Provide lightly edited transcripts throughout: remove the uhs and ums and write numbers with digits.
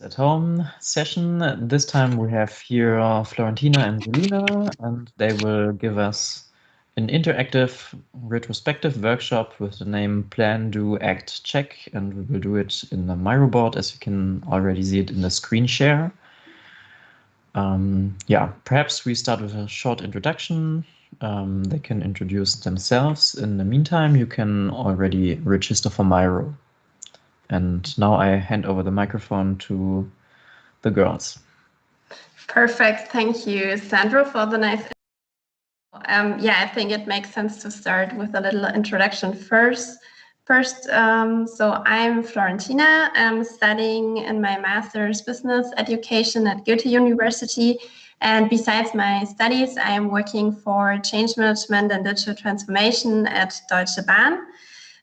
at Home session. This time we have here Florentina and Selina, and they will give us an interactive retrospective workshop with the name Plan, Do, Act, Check, and we will do it in the Myro board, as you can already see it in the screen share. Perhaps we start with a short introduction. They can introduce themselves. In the meantime, you can already register for Myro. And now I hand over the microphone to the girls. Perfect. Thank you, Sandro, for the nice. I think it makes sense to start with a little introduction first. So I'm Florentina. I'm studying in my master's business education at Goethe University. And besides my studies, I am working for change management and digital transformation at Deutsche Bahn.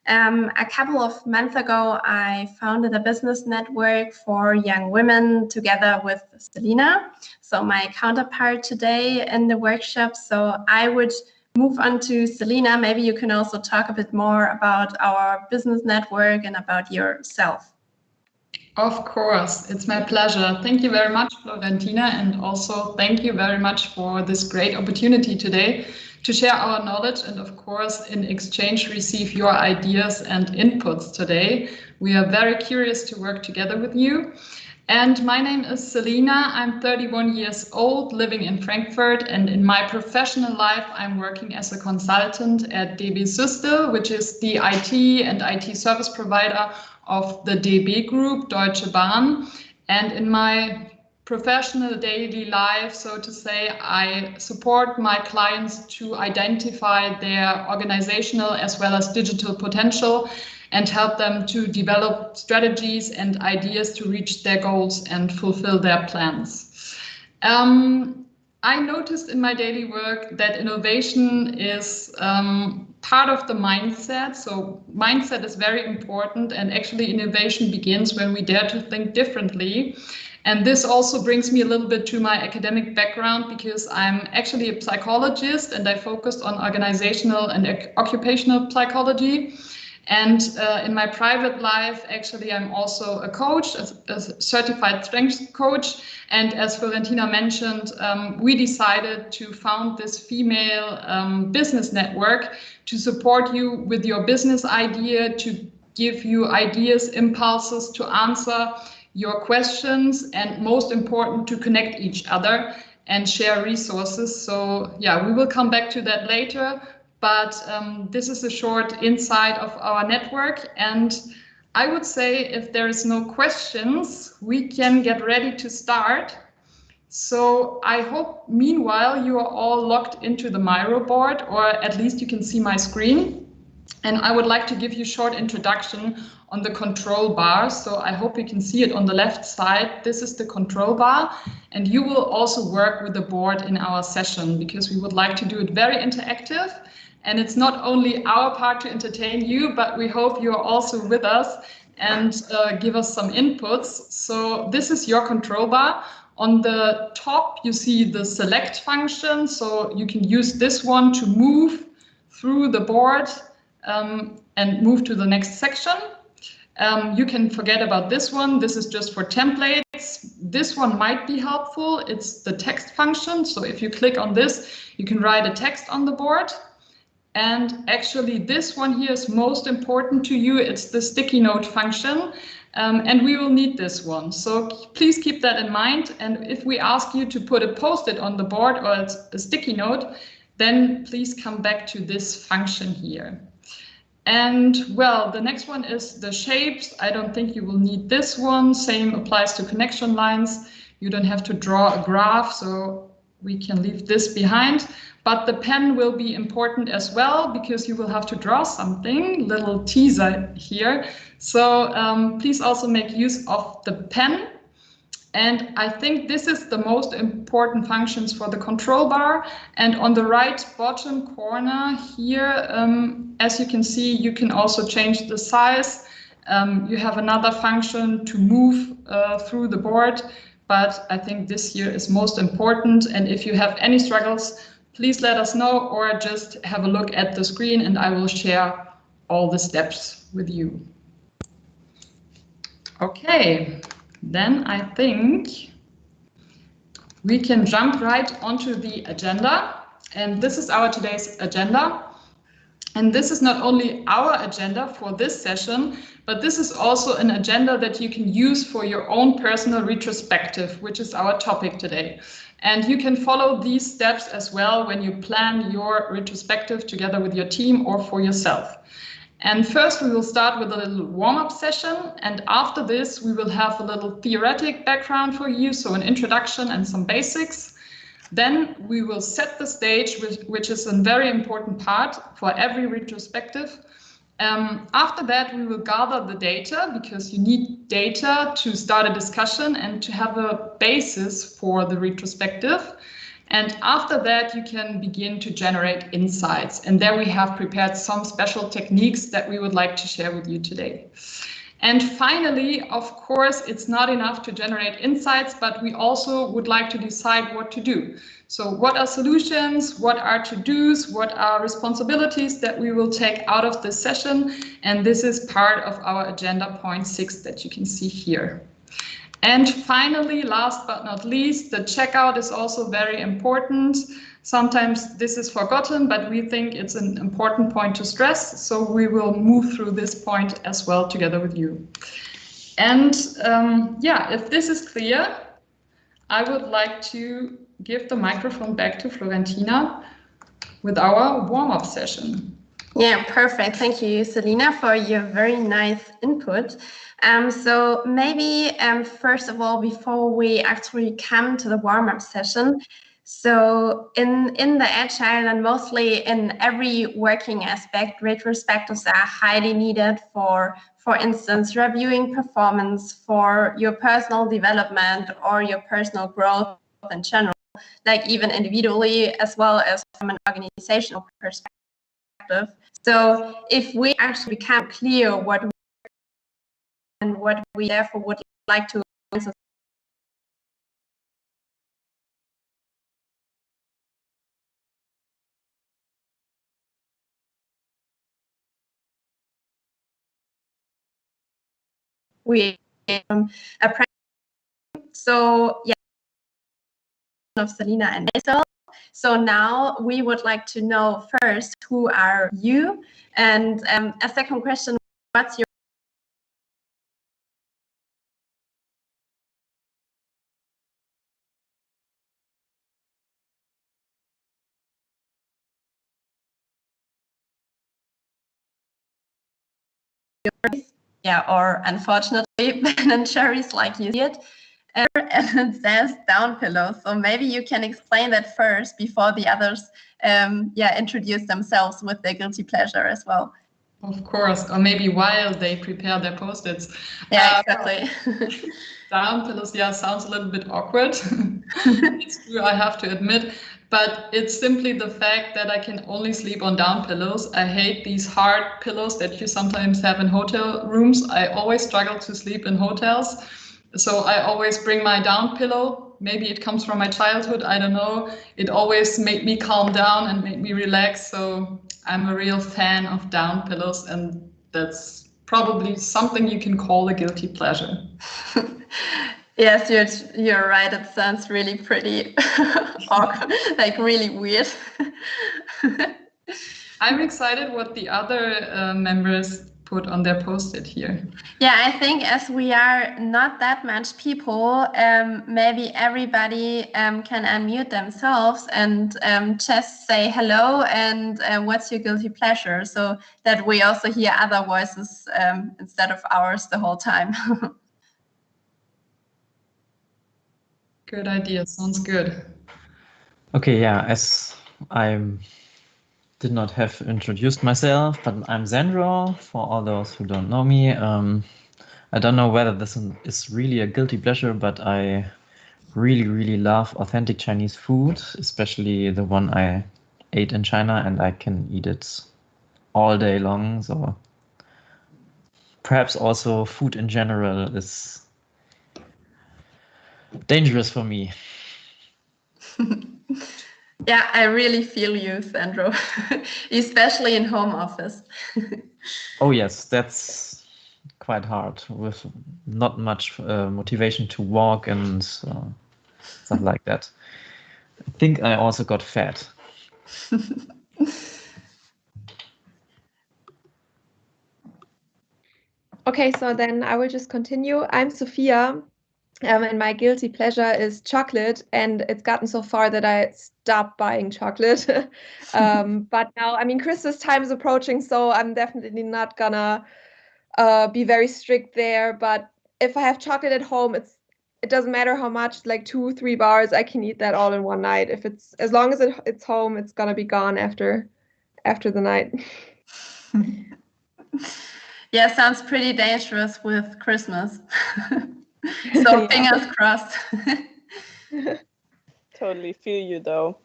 A couple of months ago, I founded a business network for young women together with Selina, so my counterpart today in the workshop. So I would move on to Selina. Maybe you can also talk a bit more about our business network and about yourself. Of course, it's my pleasure. Thank you very much, Florentina, and also thank you very much for this great opportunity today to share our knowledge and, of course, in exchange receive your ideas and inputs today. We are very curious to work together with you. And my name is Selina. I'm 31 years old, living in Frankfurt, and in my professional life, I'm working as a consultant at DB Systel, which is the IT and IT service provider of the DB Group, Deutsche Bahn. And in my professional daily life, so to say, I support my clients to identify their organizational as well as digital potential and help them to develop strategies and ideas to reach their goals and fulfill their plans. I noticed in my daily work that innovation is part of the mindset. So mindset is very important, and actually innovation begins when we dare to think differently. And this also brings me a little bit to my academic background, because I'm actually a psychologist and I focused on organizational and occupational psychology. And in my private life, actually, I'm also a coach, a certified strength coach. And as Florentina mentioned, we decided to found this female business network to support you with your business idea, to give you ideas, impulses to answer your questions, and most important, to connect each other and share resources. So yeah, we will come back to that later. But this is a short insight of our network. And I would say if there is no questions, we can get ready to start. So I hope meanwhile you are all logged into the Myro board, or at least you can see my screen. And I would like to give you a short introduction on the control bar. So I hope you can see it on the left side. This is the control bar. And you will also work with the board in our session, because we would like to do it very interactive. And it's not only our part to entertain you, but we hope you're also with us and give us some inputs. So this is your control bar. On the top, you see the select function. So you can use this one to move through the board and move to the next section. You can forget about this one. This is just for templates. This one might be helpful. It's the text function. So if you click on this, you can write a text on the board. And actually this one here is most important to you. It's the sticky note function. And we will need this one. So please keep that in mind. And if we ask you to put a post-it on the board or a sticky note, then please come back to this function here. And well, the next one is the shapes. I don't think you will need this one. Same applies to connection lines. You don't have to draw a graph, so we can leave this behind. But the pen will be important as well, because you will have to draw something, little teaser here. So please also make use of the pen. And I think this is the most important functions for the control bar. And on the right bottom corner here, as you can see, you can also change the size. You have another function to move through the board, but I think this here is most important. And if you have any struggles, please let us know, or just have a look at the screen and I will share all the steps with you. Okay, then I think we can jump right onto the agenda. And this is our today's agenda. And this is not only our agenda for this session, but this is also an agenda that you can use for your own personal retrospective, which is our topic today. And you can follow these steps as well when you plan your retrospective together with your team or for yourself. And first we will start with a little warm-up session, and after this we will have a little theoretic background for you, so an introduction and some basics. Then we will set the stage, which is a very important part for every retrospective. After that, we will gather the data, because you need data to start a discussion and to have a basis for the retrospective. And after that, you can begin to generate insights. And there we have prepared some special techniques that we would like to share with you today. And finally, of course, it's not enough to generate insights, but we also would like to decide what to do. So what are solutions, what are to-dos, what are responsibilities that we will take out of this session? And this is part of our agenda point 6 that you can see here. And finally, last but not least, the checkout is also very important. Sometimes this is forgotten, but we think it's an important point to stress. So we will move through this point as well together with you. And yeah, if this is clear, I would like to give the microphone back to Florentina with our warm-up session. Yeah, perfect. Thank you, Selina, for your very nice input. So maybe first of all, before we actually come to the warm-up session, so in the agile and mostly in every working aspect, retrospectives are highly needed for instance, reviewing performance, for your personal development or your personal growth in general, like even individually as well as from an organizational perspective. So if we actually become clear what we therefore would like to we so yeah, of Selina and myself. So now we would like to know first, who are you? And a second question, what's your or unfortunately Ben and Cherries like you see it, and it says down pillow. So maybe you can explain that first before the others introduce themselves with their guilty pleasure as well. Of course, or maybe while they prepare their post-its. Yeah, exactly. Down pillows, yeah, sounds a little bit awkward. It's true, I have to admit. But it's simply the fact that I can only sleep on down pillows. I hate these hard pillows that you sometimes have in hotel rooms. I always struggle to sleep in hotels. So I always bring my down pillow. Maybe it comes from my childhood, I don't know. It always made me calm down and made me relax. So I'm a real fan of down pillows, and that's probably something you can call a guilty pleasure. Yes, you're right. It sounds really pretty awkward, like really weird. I'm excited what the other members put on their post-it here. Yeah, I think as we are not that much people, maybe everybody can unmute themselves and just say hello and what's your guilty pleasure, so that we also hear other voices instead of ours the whole time. Good idea, sounds good. Okay, yeah, as I did not have introduced myself, but I'm Sandro, for all those who don't know me. I don't know whether this is really a guilty pleasure, but I really, really love authentic Chinese food, especially the one I ate in China, and I can eat it all day long. So perhaps also food in general is dangerous for me. Yeah, I really feel you, Sandro, especially in home office. Oh yes, that's quite hard with not much motivation to walk and stuff like that. I think I also got fat. Okay, so then I will just continue. I'm Sophia, and my guilty pleasure is chocolate, and it's gotten so far that I stopped buying chocolate. But now, I mean, Christmas time is approaching, so I'm definitely not gonna be very strict there. But if I have chocolate at home, it doesn't matter how much, like 2-3 bars, I can eat that all in one night. If it's as long as it's home, it's gonna be gone after the night. Yeah, sounds pretty dangerous with Christmas. So Yeah. fingers crossed. Totally feel you though.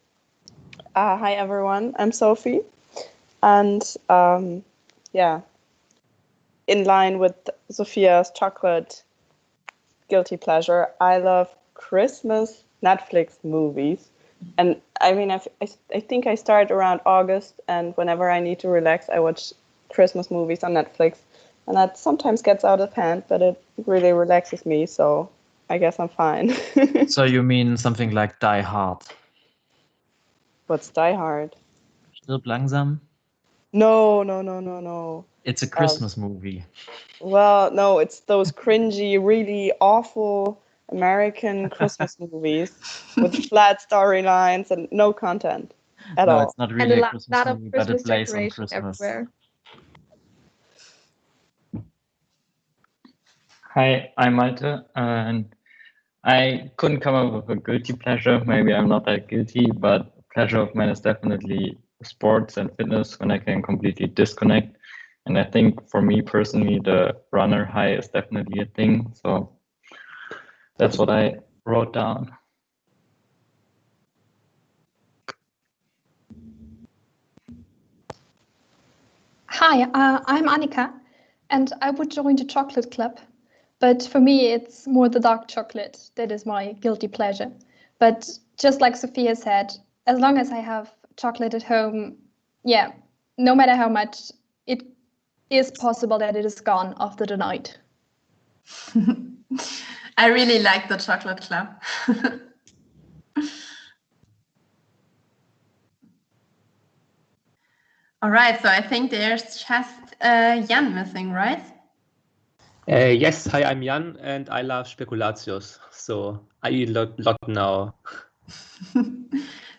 Hi everyone, I'm Sophie, and yeah, in line with Sophia's chocolate guilty pleasure, I love Christmas Netflix movies. And I mean, I think I start around August, and whenever I need to relax, I watch Christmas movies on Netflix. And that sometimes gets out of hand, but it really relaxes me, so I guess I'm fine. So you mean something like Die Hard? What's Die Hard? Stirb langsam? No. It's a Christmas movie. Well, no, it's those cringy, really awful American Christmas movies with flat storylines and no content at No, all. it's not And really a a lot Christmas of movie, but Christmas it plays on decoration Christmas. everywhere. Hi, I'm Malte, and I couldn't come up with a guilty pleasure. Maybe I'm not that guilty, but a pleasure of mine is definitely sports and fitness when I can completely disconnect. And I think for me personally, the runner high is definitely a thing. So that's what I wrote down. Hi, I'm Annika, and I would join the chocolate club. But for me, it's more the dark chocolate that is my guilty pleasure. But just like Sophia said, as long as I have chocolate at home, yeah, no matter how much, it is possible that it is gone after the night. I really like the chocolate club. All right, so I think there's just Jan missing, right? Yes, hi, I'm Jan, and I love speculatius. So I eat a lot now.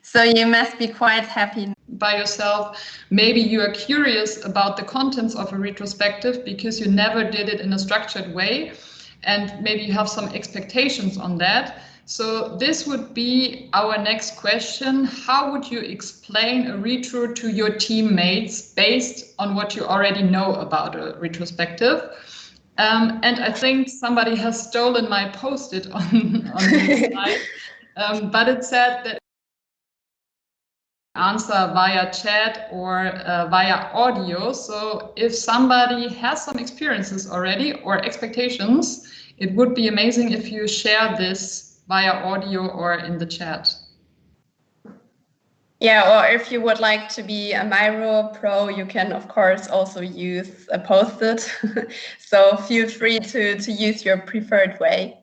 So you must be quite happy by yourself. Maybe you are curious about the contents of a retrospective because you never did it in a structured way, and maybe you have some expectations on that. So this would be our next question. How would you explain a retro to your teammates based on what you already know about a retrospective? And I think somebody has stolen my post-it on this slide, but it said that answer via chat or via audio. So if somebody has some experiences already or expectations, it would be amazing if you share this via audio or in the chat. Yeah, or if you would like to be a Myro pro, you can of course also use a post-it. So feel free to use your preferred way.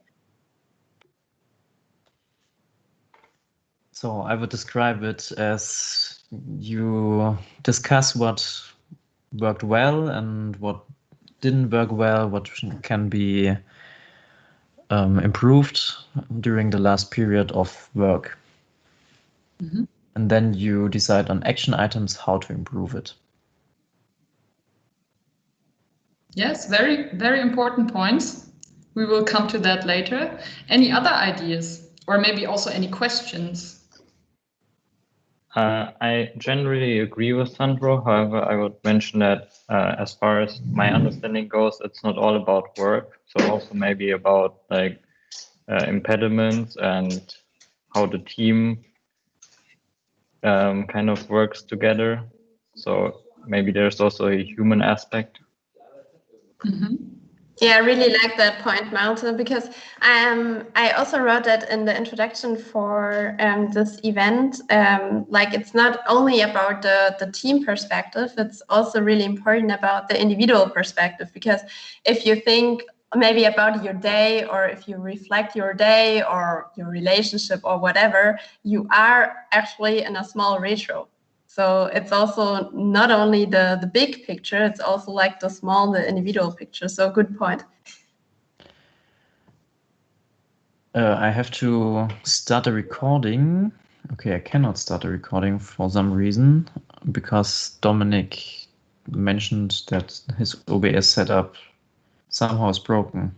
So I would describe it as you discuss what worked well and what didn't work well, what can be improved during the last period of work. Mm-hmm. And then you decide on action items, how to improve it. Yes, very, very important points. We will come to that later. Any other ideas or maybe also any questions? I generally agree with Sandro. However, I would mention that as far as my understanding goes, it's not all about work. So also maybe about like impediments and how the team kind of works together. So maybe there's also a human aspect. Mm-hmm. Yeah, I really like that point, Malte, because I also wrote that in the introduction for this event. Like, it's not only about the team perspective, it's also really important about the individual perspective, because if you think maybe about your day, or if you reflect your day or your relationship or whatever, you are actually in a small retro. So it's also not only the big picture, it's also like the individual picture. So good point. I have to start a recording. Okay, I cannot start a recording for some reason, because Dominic mentioned that his OBS setup somehow is broken.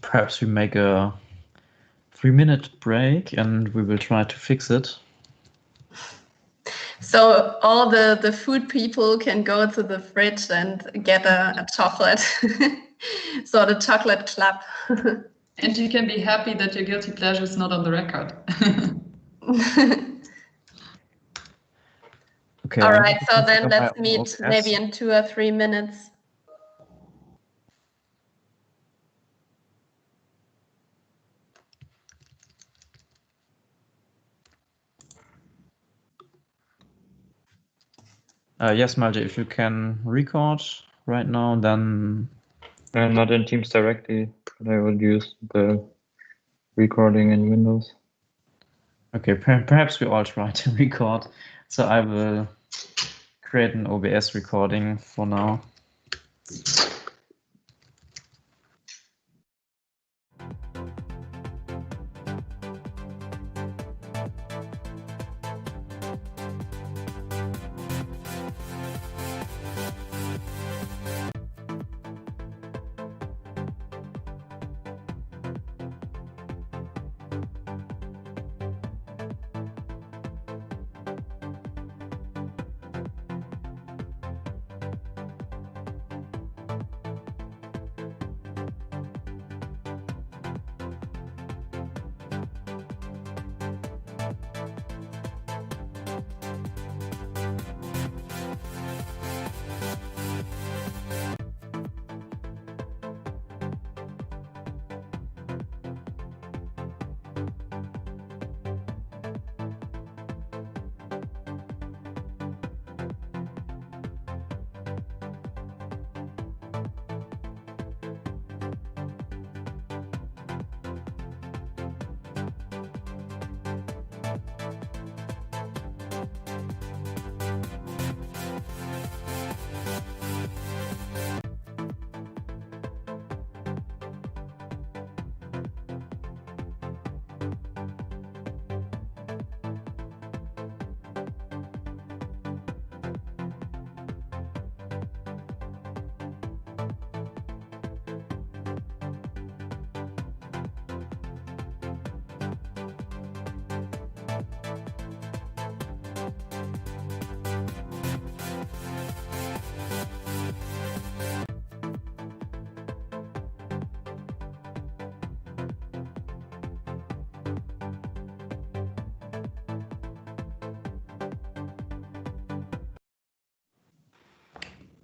Perhaps we make a 3-minute break and we will try to fix it. So all the food people can go to the fridge and get a chocolate. So the chocolate club. And you can be happy that your guilty pleasure is not on the record. Okay. All right, so then let's meet OBS. maybe in 2 or 3 minutes. Yes, Malte, if you can record right now, then... Not in Teams directly, but I will use the recording in Windows. Okay, perhaps we all try to record. So I will create an OBS recording for now.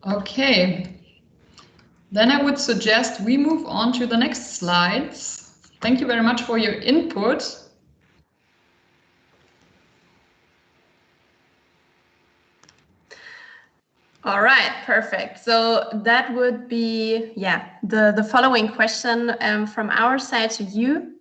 Okay, then I would suggest we move on to the next slides. Thank you very much for your input. All right, perfect. So that would be, the following question from our side to you.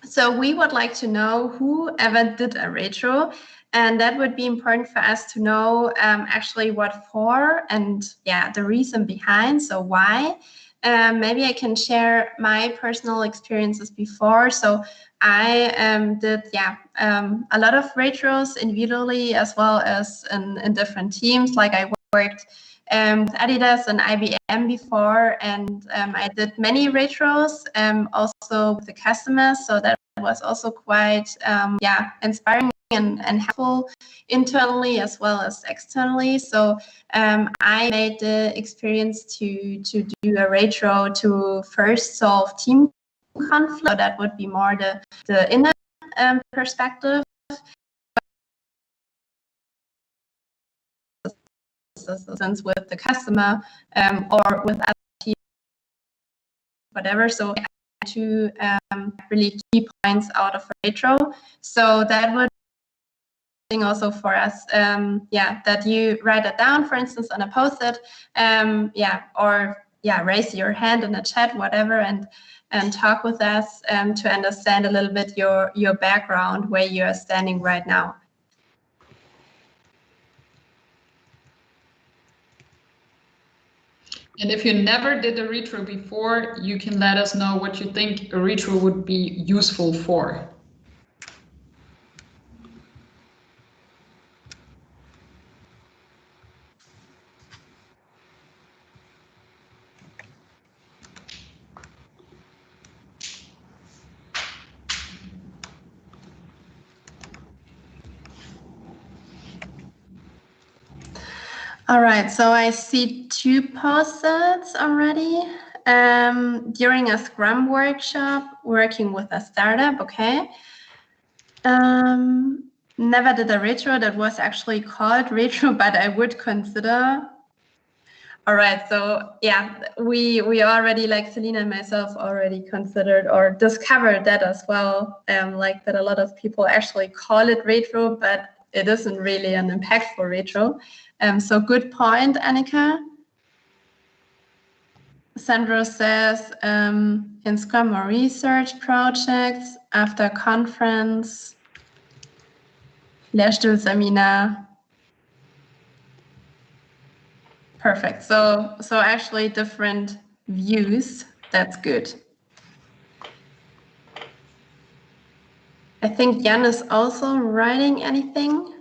So we would like to know who ever did a retro, and that would be important for us to know actually what for, and the reason behind, so why. Maybe I can share my personal experiences before. So I did a lot of retros individually as well as in different teams. Like I worked with Adidas and IBM before, and I did many retros also with the customers. So that was also quite inspiring and helpful internally as well as externally. So I made the experience to do a retro to first solve team conflict. So that would be more the inner perspective. processes with the customer or with other teams, whatever. So to really key points out of a retro. So that would be also for us, that you write it down, for instance, on a post-it, raise your hand in a chat, whatever, and talk with us to understand a little bit your background, where you are standing right now. And if you never did a retro before, you can let us know what you think a retro would be useful for. All right, so I see 2 post-its already. During a Scrum workshop, working with a startup, okay. Never did a retro that was actually called retro, but I would consider. All right, so yeah, we already, like Selina and myself, already considered or discovered that as well, like that a lot of people actually call it retro, but it isn't really an impactful retro. So good point, Annika. Sandro says, in Scrum or research projects, after conference, Lehrstuhlseminar. Perfect. So actually different views. That's good. I think Jan is also writing anything.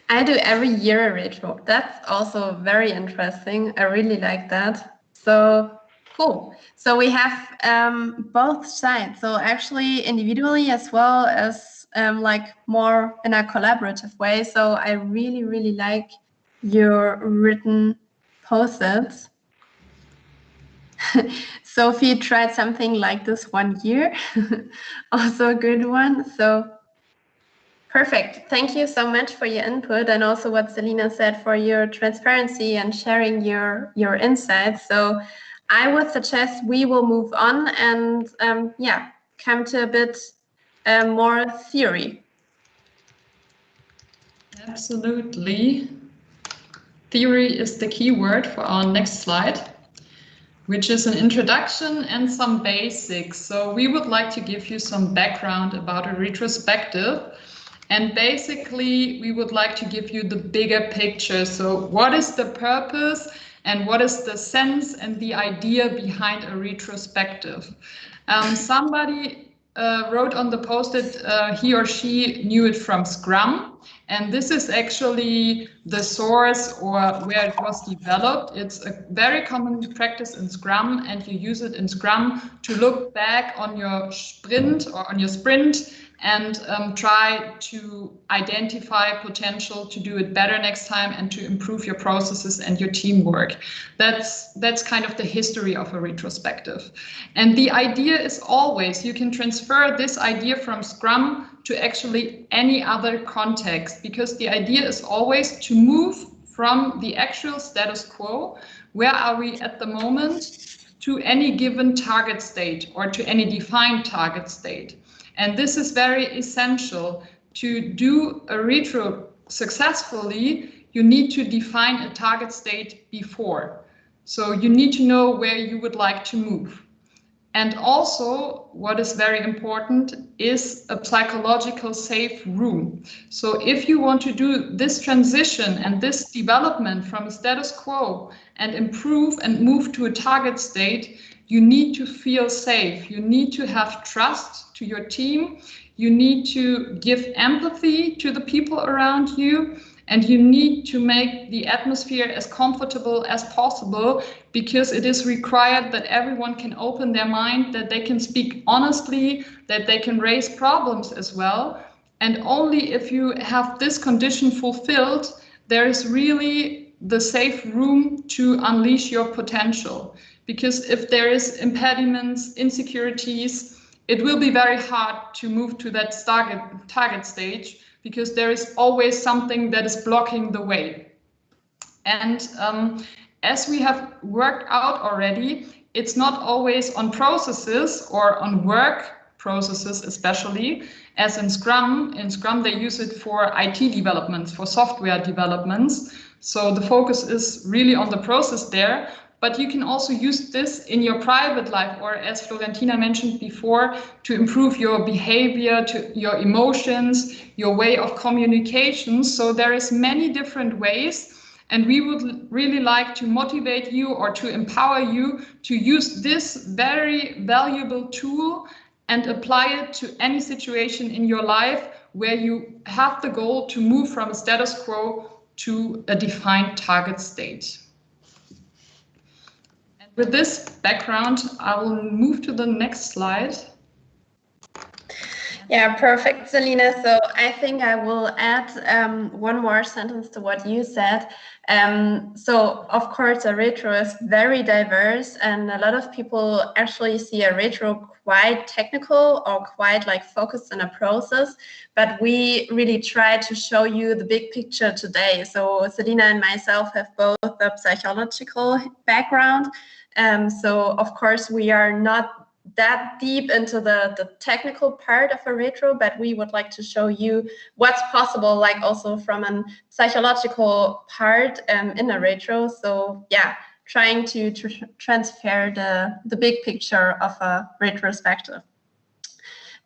I do every year a retro. That's also very interesting. I really like that. So cool. So we have both sides. So actually individually as well as like more in a collaborative way. So I really, really like your written post-its. Sophie tried something like this 1 year. Also a good one. So perfect. Thank you so much for your input, and also what Selina said, for your transparency and sharing your insights. So I would suggest we will move on and come to a bit more theory. Absolutely. Theory is the key word for our next slide, which is an introduction and some basics. So we would like to give you some background about a retrospective. And basically, we would like to give you the bigger picture. So what is the purpose and what is the sense and the idea behind a retrospective? Somebody wrote on the post-it, he or she knew it from Scrum. And this is actually the source or where it was developed. It's a very common practice in Scrum, and you use it in Scrum to look back on your sprint and try to identify potential to do it better next time and to improve your processes and your teamwork. That's kind of the history of a retrospective. And the idea is always, you can transfer this idea from Scrum to actually any other context, because the idea is always to move from the actual status quo, where are we at the moment, to any given target state or to any defined target state. And this is very essential. To do a retro successfully, you need to define a target state before. So you need to know where you would like to move. And also, what is very important is a psychological safe room. So if you want to do this transition and this development from a status quo and improve and move to a target state, you need to feel safe. You need to have trust to your team. You need to give empathy to the people around you. And you need to make the atmosphere as comfortable as possible, because it is required that everyone can open their mind, that they can speak honestly, that they can raise problems as well. And only if you have this condition fulfilled, there is really the safe room to unleash your potential. Because if there is impediments, insecurities, it will be very hard to move to that target stage, because there is always something that is blocking the way. And as we have worked out already, it's not always on processes or on work processes, especially as in Scrum. In Scrum, they use it for IT developments, for software developments. So the focus is really on the process there. But you can also use this in your private life, or as Florentina mentioned before, to improve your behavior, to your emotions, your way of communication. So there is many different ways. And we would really like to motivate you or to empower you to use this very valuable tool and apply it to any situation in your life where you have the goal to move from a status quo to a defined target state. And with this background, I will move to the next slide. Yeah, perfect, Selina. So I think I will add one more sentence to what you said. So of course, a retro is very diverse, and a lot of people actually see a retro quite technical or quite like focused on a process, but we really try to show you the big picture today. So Selina and myself have both a psychological background. So of course, we are not that deep into the technical part of a retro, but we would like to show you what's possible, like also from a psychological part in a retro. So yeah, trying to transfer the big picture of a retrospective.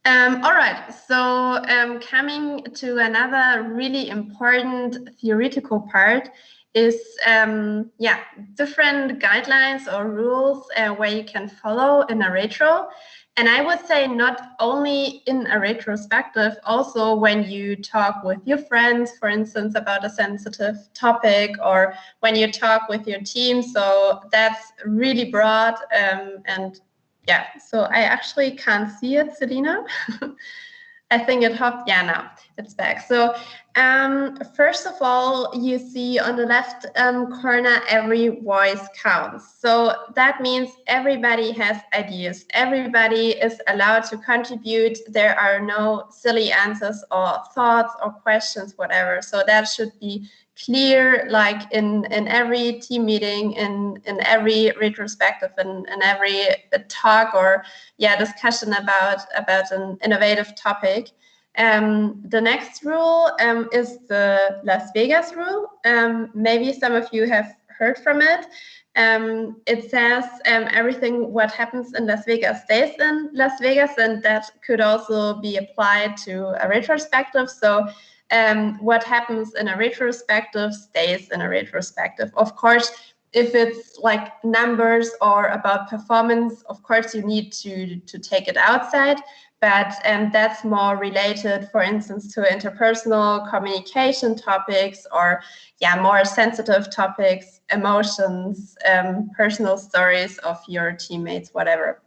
All right, so coming to another really important theoretical part is different guidelines or rules where you can follow in a retro. And I would say not only in a retrospective, also when you talk with your friends, for instance, about a sensitive topic, or when you talk with your team. So that's really broad. And yeah, so I actually can't see it, Selina. I think it hopped. Yeah, now it's back. So first of all, you see on the left corner, every voice counts. So that means everybody has ideas. Everybody is allowed to contribute. There are no silly answers or thoughts or questions, whatever. So that should be clear, like in every team meeting, in every retrospective, in every talk or discussion about an innovative topic. The next rule is the Las Vegas rule. Maybe some of you have heard from it. It says everything what happens in Las Vegas stays in Las Vegas, and that could also be applied to a retrospective. So what happens in a retrospective stays in a retrospective. Of course, if it's like numbers or about performance, of course you need to take it outside, but that's more related, for instance, to interpersonal communication topics, or more sensitive topics, emotions, personal stories of your teammates, whatever.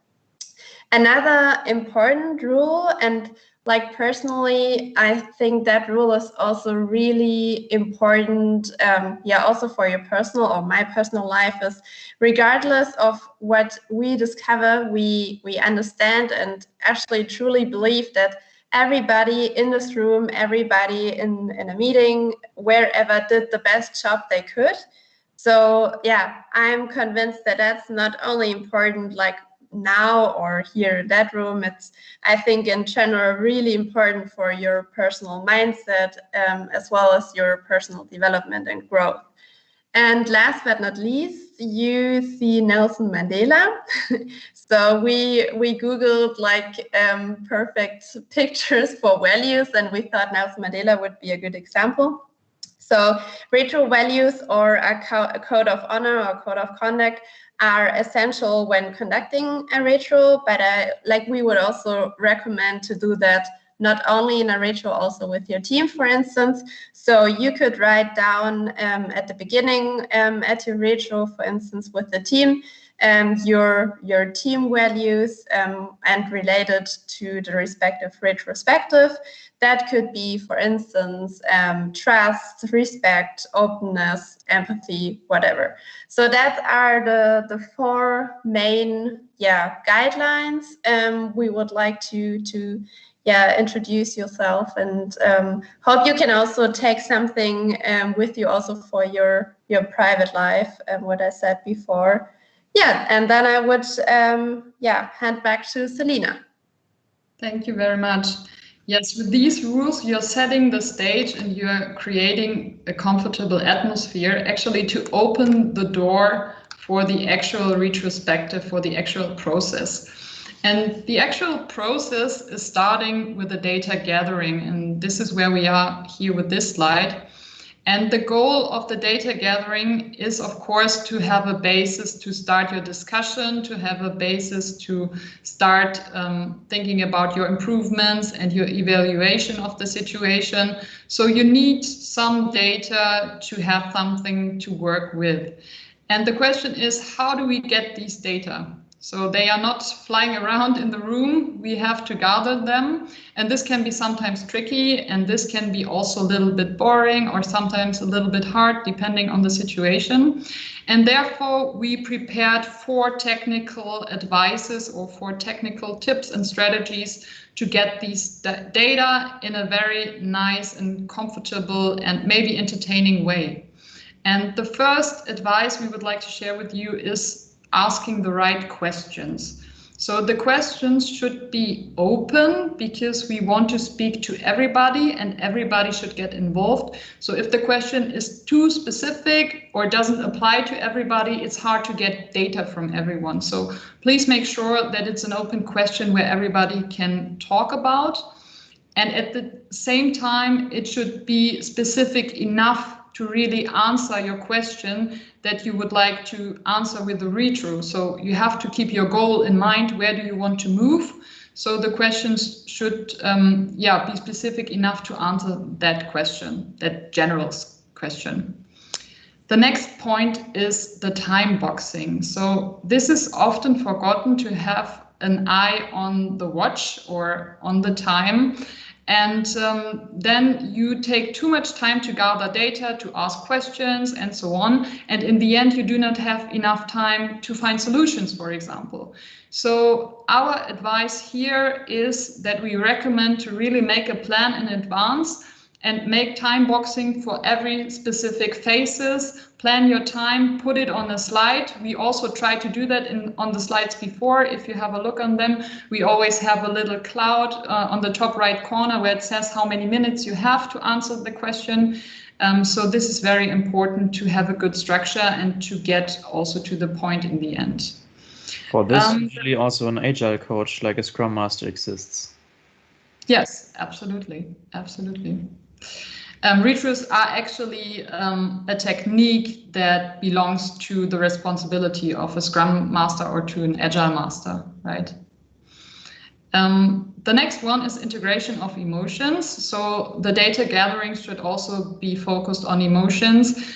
Another important rule, and like personally, I think that rule is also really important, also for your personal or my personal life, is regardless of what we discover, we understand and actually truly believe that everybody in this room, everybody in a meeting, wherever, did the best job they could. So yeah, I'm convinced that that's not only important like now or here in that room, it's, I think, in general really important for your personal mindset, as well as your personal development and growth. And last but not least, you see Nelson Mandela. So we Googled like perfect pictures for values, and we thought Nelson Mandela would be a good example. So retro values, or a code of honor or code of conduct, are essential when conducting a retro, but we would also recommend to do that not only in a retro, also with your team, for instance. So you could write down at the beginning at your retro, for instance, with the team, your team values and related to the respective retrospective. That could be, for instance, trust, respect, openness, empathy, whatever. So that are the four main guidelines. We would like to introduce yourself, and hope you can also take something with you also for your private life, what I said before. Yeah, and then I would hand back to Selina. Thank you very much. Yes, with these rules, you're setting the stage and you're creating a comfortable atmosphere actually to open the door for the actual retrospective, for the actual process. And the actual process is starting with the data gathering, and this is where we are here with this slide. And the goal of the data gathering is, of course, to have a basis to start your discussion, to have a basis to start thinking about your improvements and your evaluation of the situation. So you need some data to have something to work with. And the question is, how do we get these data? So they are not flying around in the room, we have to gather them. And this can be sometimes tricky, and this can be also a little bit boring or sometimes a little bit hard, depending on the situation. And therefore, we prepared 4 technical advices or 4 technical tips and strategies to get these data in a very nice and comfortable and maybe entertaining way. And the first advice we would like to share with you is asking the right questions. So the questions should be open because we want to speak to everybody and everybody should get involved. So if the question is too specific or doesn't apply to everybody, it's hard to get data from everyone. So please make sure that it's an open question where everybody can talk about. And at the same time, it should be specific enough to really answer your question that you would like to answer with the retro. So you have to keep your goal in mind. Where do you want to move? So the questions should be specific enough to answer that question, that general question. The next point is the time boxing. So this is often forgotten, to have an eye on the watch or on the time. And then you take too much time to gather data, to ask questions and so on. And in the end, you do not have enough time to find solutions, for example. So our advice here is that we recommend to really make a plan in advance and make time boxing for every specific phases. Plan your time, put it on a slide. We also try to do that on the slides before. If you have a look on them, we always have a little cloud on the top right corner where it says how many minutes you have to answer the question. So this is very important to have a good structure and to get also to the point in the end. For this, usually also an agile coach like a Scrum Master exists. Yes, absolutely, absolutely. Retros are actually a technique that belongs to the responsibility of a Scrum Master or to an Agile Master, right? The next one is integration of emotions. So the data gathering should also be focused on emotions,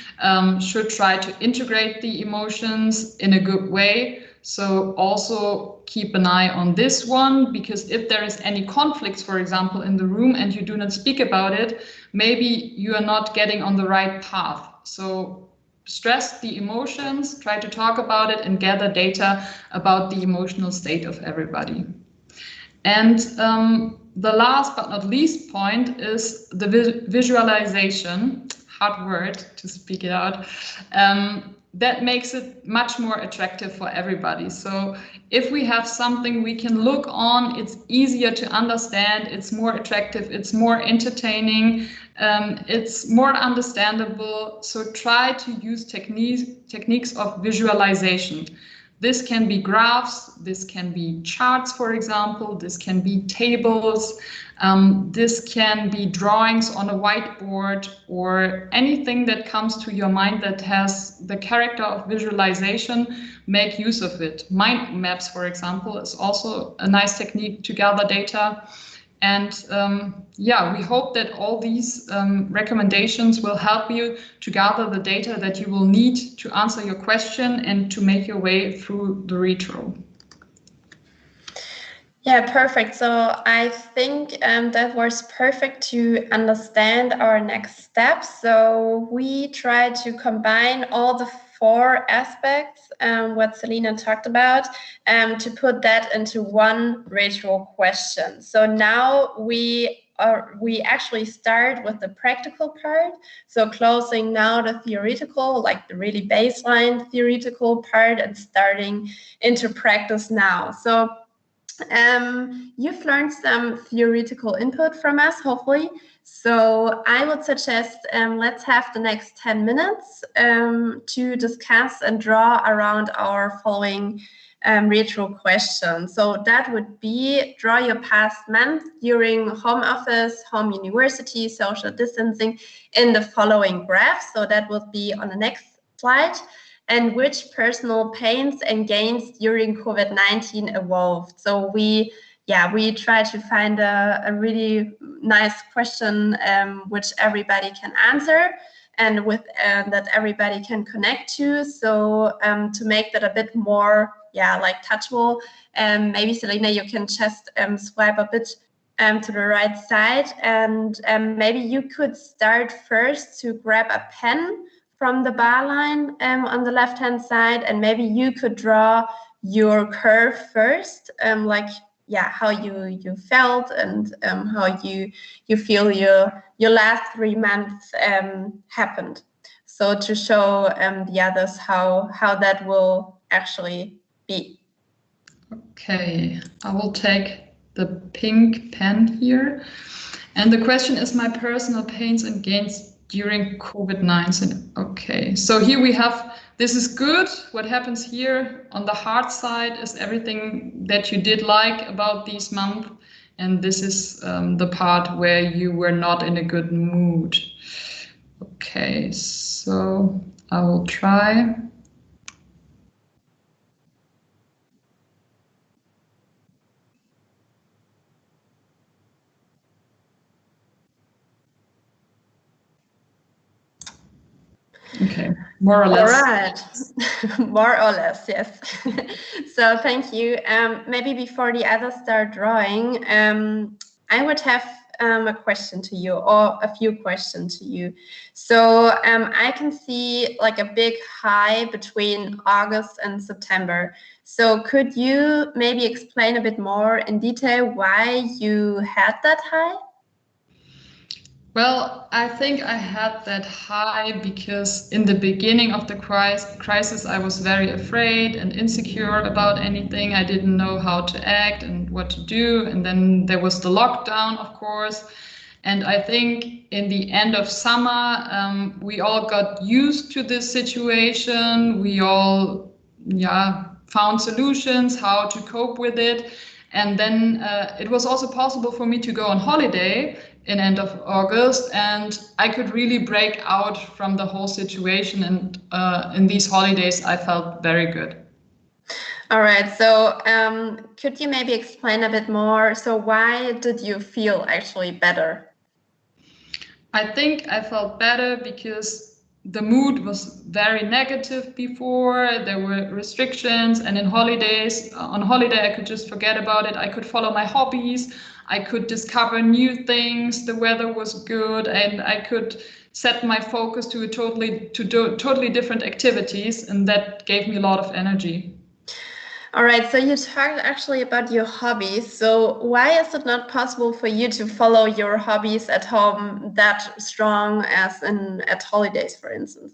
should try to integrate the emotions in a good way. So also keep an eye on this one, because if there is any conflicts, for example, in the room and you do not speak about it, maybe you are not getting on the right path. So stress the emotions, try to talk about it and gather data about the emotional state of everybody. And the last but not least point is the visualization, hard word to speak it out. That makes it much more attractive for everybody. So if we have something we can look on, it's easier to understand, it's more attractive, it's more entertaining, it's more understandable. So try to use techniques of visualization. This can be graphs, this can be charts, for example, this can be tables, this can be drawings on a whiteboard, or anything that comes to your mind that has the character of visualization. Make use of it. Mind maps, for example, is also a nice technique to gather data. And yeah, we hope that all these recommendations will help you to gather the data that you will need to answer your question and to make your way through the retro. Yeah, perfect. So I think that was perfect to understand our next steps. So we try to combine all the 4 aspects, what Selina talked about, to put that into one retro question. So now we actually start with the practical part. So closing now the theoretical, like the really baseline theoretical part, and starting into practice now. So you've learned some theoretical input from us, hopefully. So I would suggest let's have the next 10 minutes to discuss and draw around our following retro question. So that would be draw your past month during home office, home university, social distancing in the following graph. So that would be on the next slide. And which personal pains and gains during COVID-19 evolved. So we try to find a really nice question which everybody can answer and with that everybody can connect to. So to make that a bit more like touchable, maybe Selina, you can just swipe a bit to the right side, and maybe you could start first to grab a pen from the bar line on the left-hand side, and maybe you could draw your curve first, how you felt and how you feel your last 3 months happened. So to show the others how that will actually be. Okay, I will take the pink pen here. And the question is my personal pains and gains during COVID-19. Okay, so here we have, this is good. What happens here on the hard side is everything that you did like about these months. And this is the part where you were not in a good mood. Okay, so I will try. Okay, more or less. All right, more or less, yes. So thank you. Maybe before the others start drawing, I would have a question to you, or a few questions to you. So I can see like a big high between August and September. So could you maybe explain a bit more in detail why you had that high? Well, I think I had that high because in the beginning of the crisis, I was very afraid and insecure about anything. I didn't know how to act and what to do. And then there was the lockdown, of course. And I think in the end of summer, we all got used to this situation. We all, found solutions how to cope with it. And then it was also possible for me to go on holiday in end of August, and I could really break out from the whole situation. And in these holidays, I felt very good. All right, so could you maybe explain a bit more? So why did you feel actually better? I think I felt better because the mood was very negative before. There were restrictions, and on holiday, I could just forget about it. I could follow my hobbies. I could discover new things. The weather was good, and I could set my focus to totally different activities, and that gave me a lot of energy. All right, so you talked actually about your hobbies. So why is it not possible for you to follow your hobbies at home that strong as at holidays, for instance?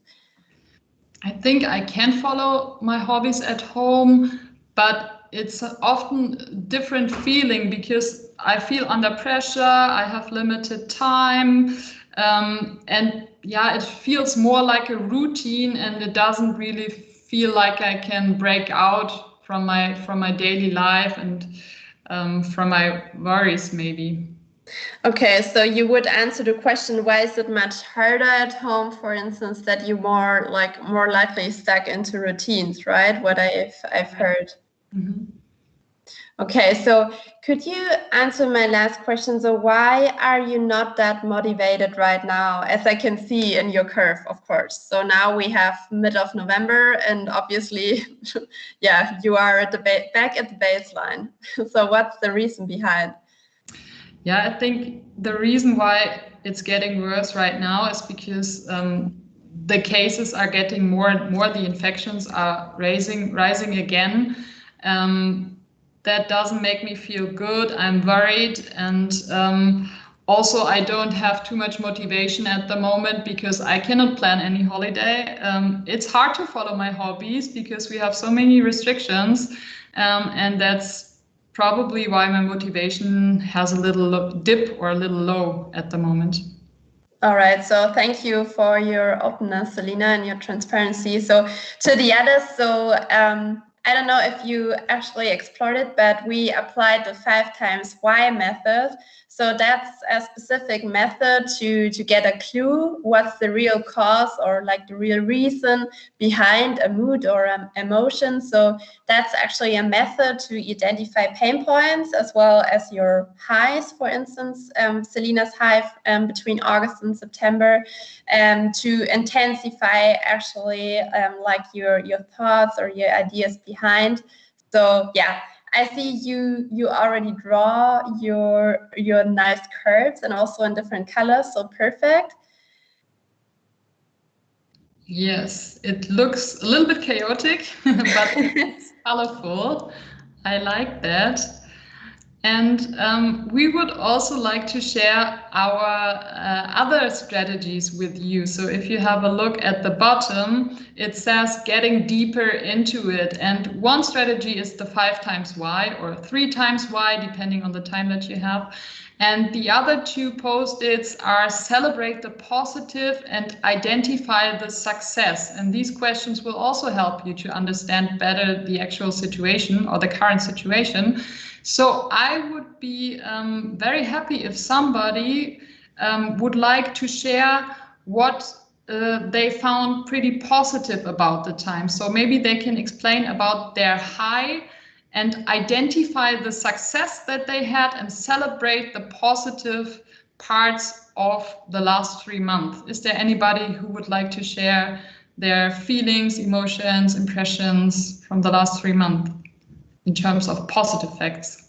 I think I can follow my hobbies at home, but it's often a different feeling because I feel under pressure, I have limited time, and it feels more like a routine, and it doesn't really feel like I can break out from my daily life and from my worries, maybe. Okay, so you would answer the question, why is it much harder at home, for instance, that you more likely stuck into routines, right? What I've heard. Mm-hmm. Okay, so could you answer my last question? So why are you not that motivated right now, as I can see in your curve, of course? So now we have mid of November, and obviously, yeah, you are at the back at the baseline. So what's the reason behind? Yeah, I think the reason why it's getting worse right now is because the cases are getting more and more. The infections are rising again. That doesn't make me feel good. I'm worried, and also I don't have too much motivation at the moment because I cannot plan any holiday. It's hard to follow my hobbies because we have so many restrictions, and that's probably why my motivation has a little dip or a little low at the moment. All right, so thank you for your openness, Selina, and your transparency. So to the others, so I don't know if you actually explored it, but we applied the 5 times why method. So that's a specific method to get a clue what's the real cause or like the real reason behind a mood or an emotion. So that's actually a method to identify pain points as well as your highs, for instance, Selina's high between August and September, to intensify actually like your thoughts or your ideas behind. So yeah, I see you already draw your nice curves and also in different colors, so perfect. Yes, it looks a little bit chaotic, but it's colorful. I like that. And we would also like to share our other strategies with you. So if you have a look at the bottom, it says getting deeper into it. And one strategy is the 5 times why or 3 times why, depending on the time that you have. And the other 2 post-its are celebrate the positive and identify the success. And these questions will also help you to understand better the actual situation or the current situation. So I would be very happy if somebody would like to share what they found pretty positive about the time. So maybe they can explain about their high and identify the success that they had and celebrate the positive parts of the last 3 months. Is there anybody who would like to share their feelings, emotions, impressions from the last 3 months in terms of positive facts?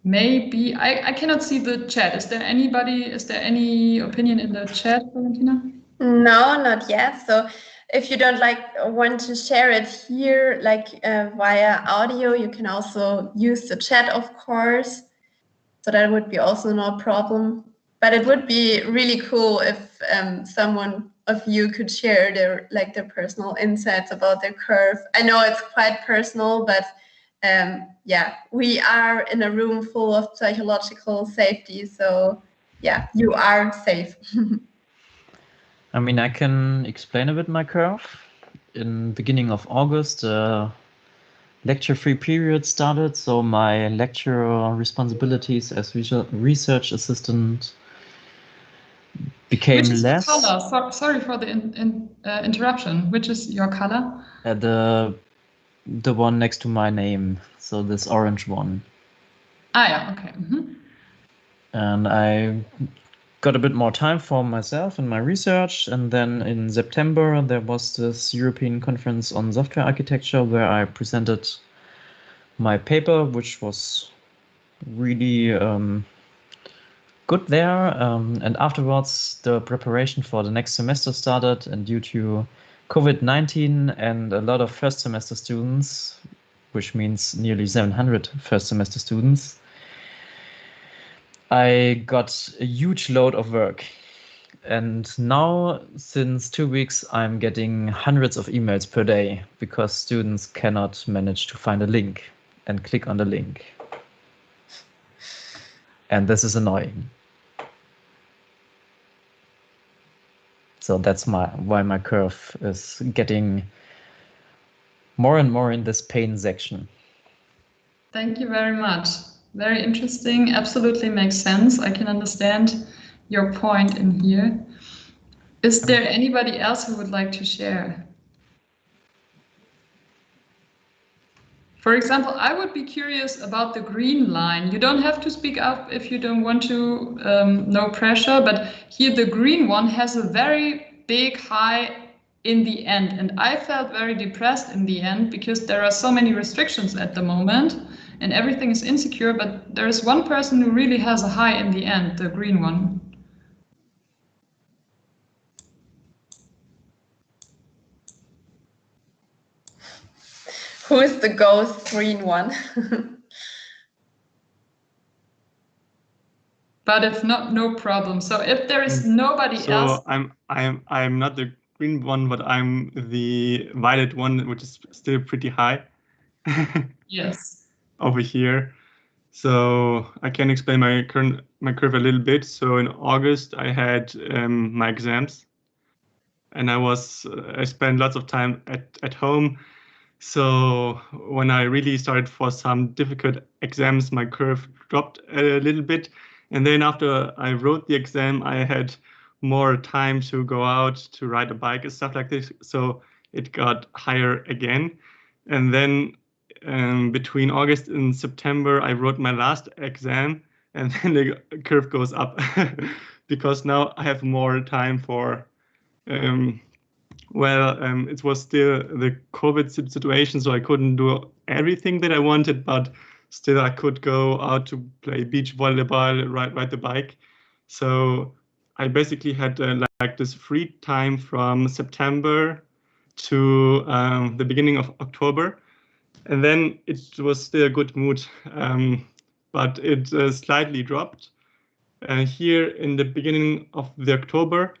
Maybe I cannot see the chat. Is there any opinion in the chat, Florentina? No, not yet. So if you don't want to share it here, via audio, you can also use the chat, of course. So that would be also no problem. But it would be really cool if someone of you could share their personal insights about their curve. I know it's quite personal, but yeah, we are in a room full of psychological safety. So yeah, you are safe. I mean, I can explain a bit my curve. In beginning of August, lecture-free period started, so my lecture responsibilities as research assistant became Which is less. your color? Sorry for the interruption. Which is your color? The one next to my name, so this orange one. Ah, yeah, okay. Mm-hmm. And I got a bit more time for myself and my research. And then in September, there was this European conference on software architecture where I presented my paper, which was really good there. And afterwards, the preparation for the next semester started. And due to COVID-19 and a lot of first semester students, which means nearly 700 first semester students, I got a huge load of work. And now, since 2 weeks, I'm getting hundreds of emails per day because students cannot manage to find a link and click on the link. And this is annoying. So that's why my curve is getting more and more in this pain section. Thank you very much. Very interesting. Absolutely makes sense. I can understand your point in here. Is there anybody else who would like to share? For example, I would be curious about the green line. You don't have to speak up if you don't want to, no pressure, but here the green one has a very big high in the end. And I felt very depressed in the end because there are so many restrictions at the moment and everything is insecure, but there is one person who really has a high in the end, the green one. Who is the ghost green one? But if not, no problem. So if there is nobody else. So I'm not the green one, but I'm the violet one, which is still pretty high. Yes. Over here. So I can explain my curve a little bit. So in August I had my exams, and I spent lots of time at home. So when I really started for some difficult exams, my curve dropped a little bit. And then after I wrote the exam, I had more time to go out to ride a bike and stuff like this. So it got higher again. And then between August and September, I wrote my last exam, and then the curve goes up because now I have more time for it was still the COVID situation, so I couldn't do everything that I wanted, but still I could go out to play beach volleyball, ride the bike. So I basically had like this free time from September to the beginning of October. And then it was still a good mood, but it slightly dropped. Here in the beginning of the October,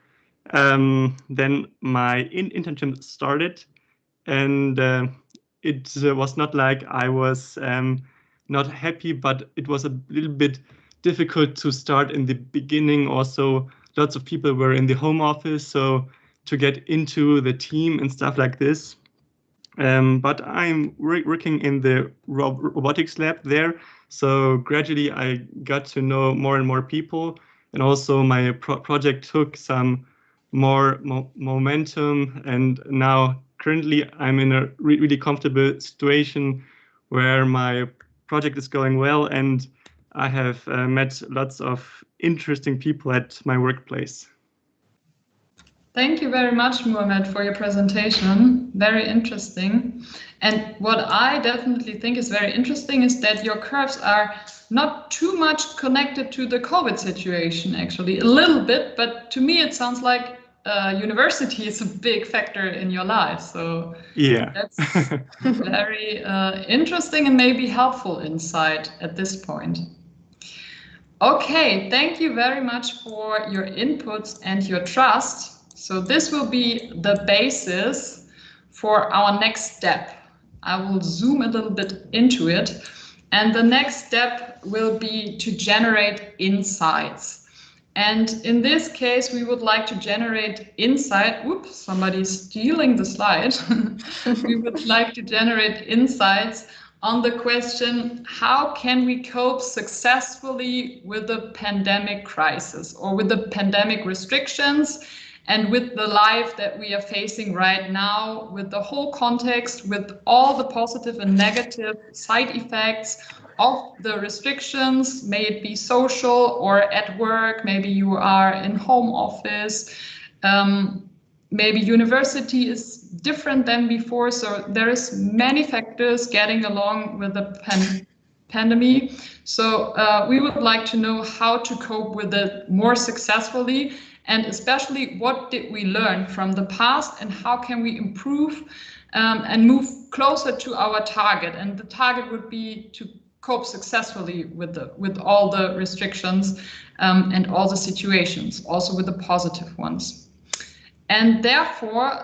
then my internship started, and it was not like I was not happy, but it was a little bit difficult to start in the beginning. Also, lots of people were in the home office, so to get into the team and stuff like this. But I'm working in the robotics lab there, so gradually I got to know more and more people, and also my project took some more momentum, and now currently I'm in a really comfortable situation where my project is going well, and I have met lots of interesting people at my workplace. Thank you very much, Mohamed, for your presentation. Very interesting. And what I definitely think is very interesting is that your curves are not too much connected to the COVID situation, actually, a little bit, but to me it sounds like university is a big factor in your life. So yeah, that's very interesting and maybe helpful insight at this point. Okay, thank you very much for your inputs and your trust. So this will be the basis for our next step. I will zoom a little bit into it. And the next step will be to generate insights. And in this case, we would like to generate insight. Oops, somebody's stealing the slide. We would like to generate insights on the question, how can we cope successfully with the pandemic crisis or with the pandemic restrictions and with the life that we are facing right now, with the whole context, with all the positive and negative side effects of the restrictions, may it be social or at work, maybe you are in home office, maybe university is different than before. So there is many factors getting along with the pandemic. So we would like to know how to cope with it more successfully, and especially what did we learn from the past and how can we improve and move closer to our target. And the target would be to cope successfully with all the restrictions and all the situations, also with the positive ones. And therefore,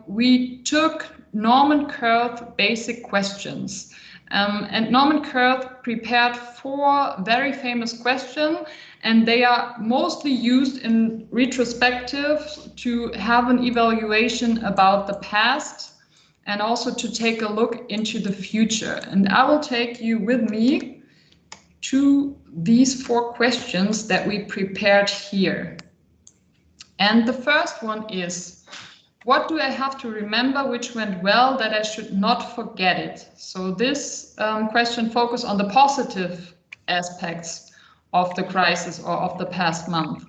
we took Norman Kurth basic questions. And Norman Kurth prepared 4 very famous questions, and they are mostly used in retrospective to have an evaluation about the past and also to take a look into the future. And I will take you with me to these 4 questions that we prepared here. And the first one is, what do I have to remember which went well that I should not forget it? So this question focuses on the positive aspects of the crisis or of the past month.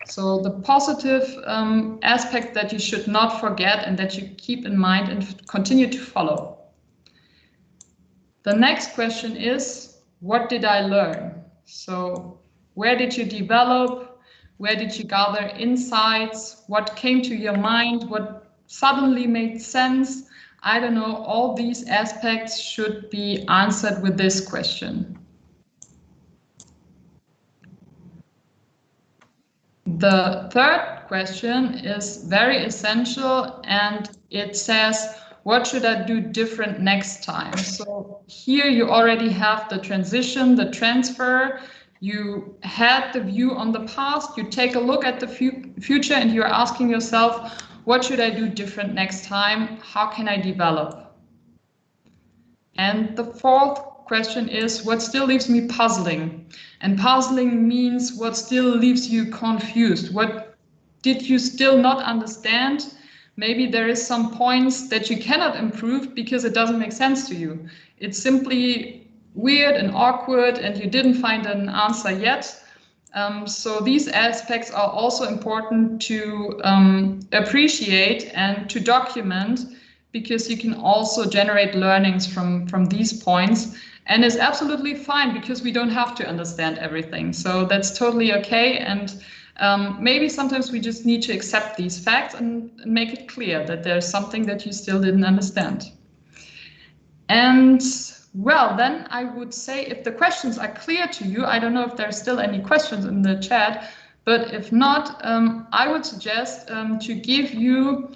So the positive aspect that you should not forget and that you keep in mind and continue to follow. The next question is, what did I learn? So where did you develop? Where did you gather insights? What came to your mind? What suddenly made sense? I don't know, all these aspects should be answered with this question. The third question is very essential, and it says, what should I do different next time? So here you already have the transition, the transfer. You had the view on the past, you take a look at the future, and you're asking yourself, what should I do different next time? How can I develop? And the fourth question is, what still leaves me puzzling? And puzzling means what still leaves you confused. What did you still not understand? Maybe there is some points that you cannot improve because it doesn't make sense to you. It's simply weird and awkward and you didn't find an answer yet. So these aspects are also important to appreciate and to document, because you can also generate learnings from these points. And it's absolutely fine because we don't have to understand everything. So that's totally okay. And maybe sometimes we just need to accept these facts and make it clear that there's something that you still didn't understand. And well, then I would say if the questions are clear to you, I don't know if there's still any questions in the chat, but if not, I would suggest to give you,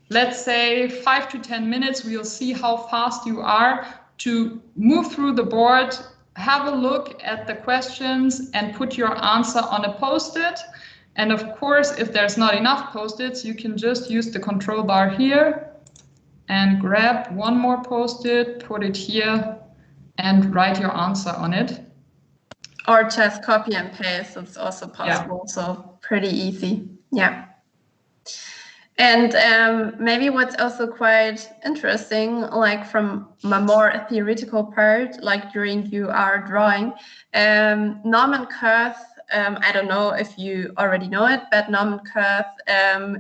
let's say, 5 to 10 minutes. We'll see how fast you are to move through the board, have a look at the questions and put your answer on a post-it. And of course, if there's not enough post-its, you can just use the control bar here and grab one more post-it, put it here and write your answer on it. Or just copy and paste, it's also possible, yeah. So pretty easy, yeah. And maybe what's also quite interesting, like from my more theoretical part, like during your drawing, Norman Kurth, I don't know if you already know it, but Norman Kurth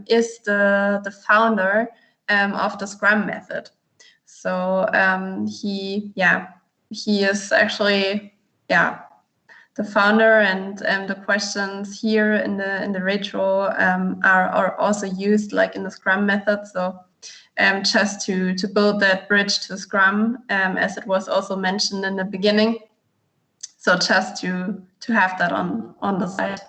is the founder of the Scrum method. So he is actually, the founder, and the questions here in the retro are also used like in the Scrum method. So just to build that bridge to Scrum, as it was also mentioned in the beginning. So just to have that on the side.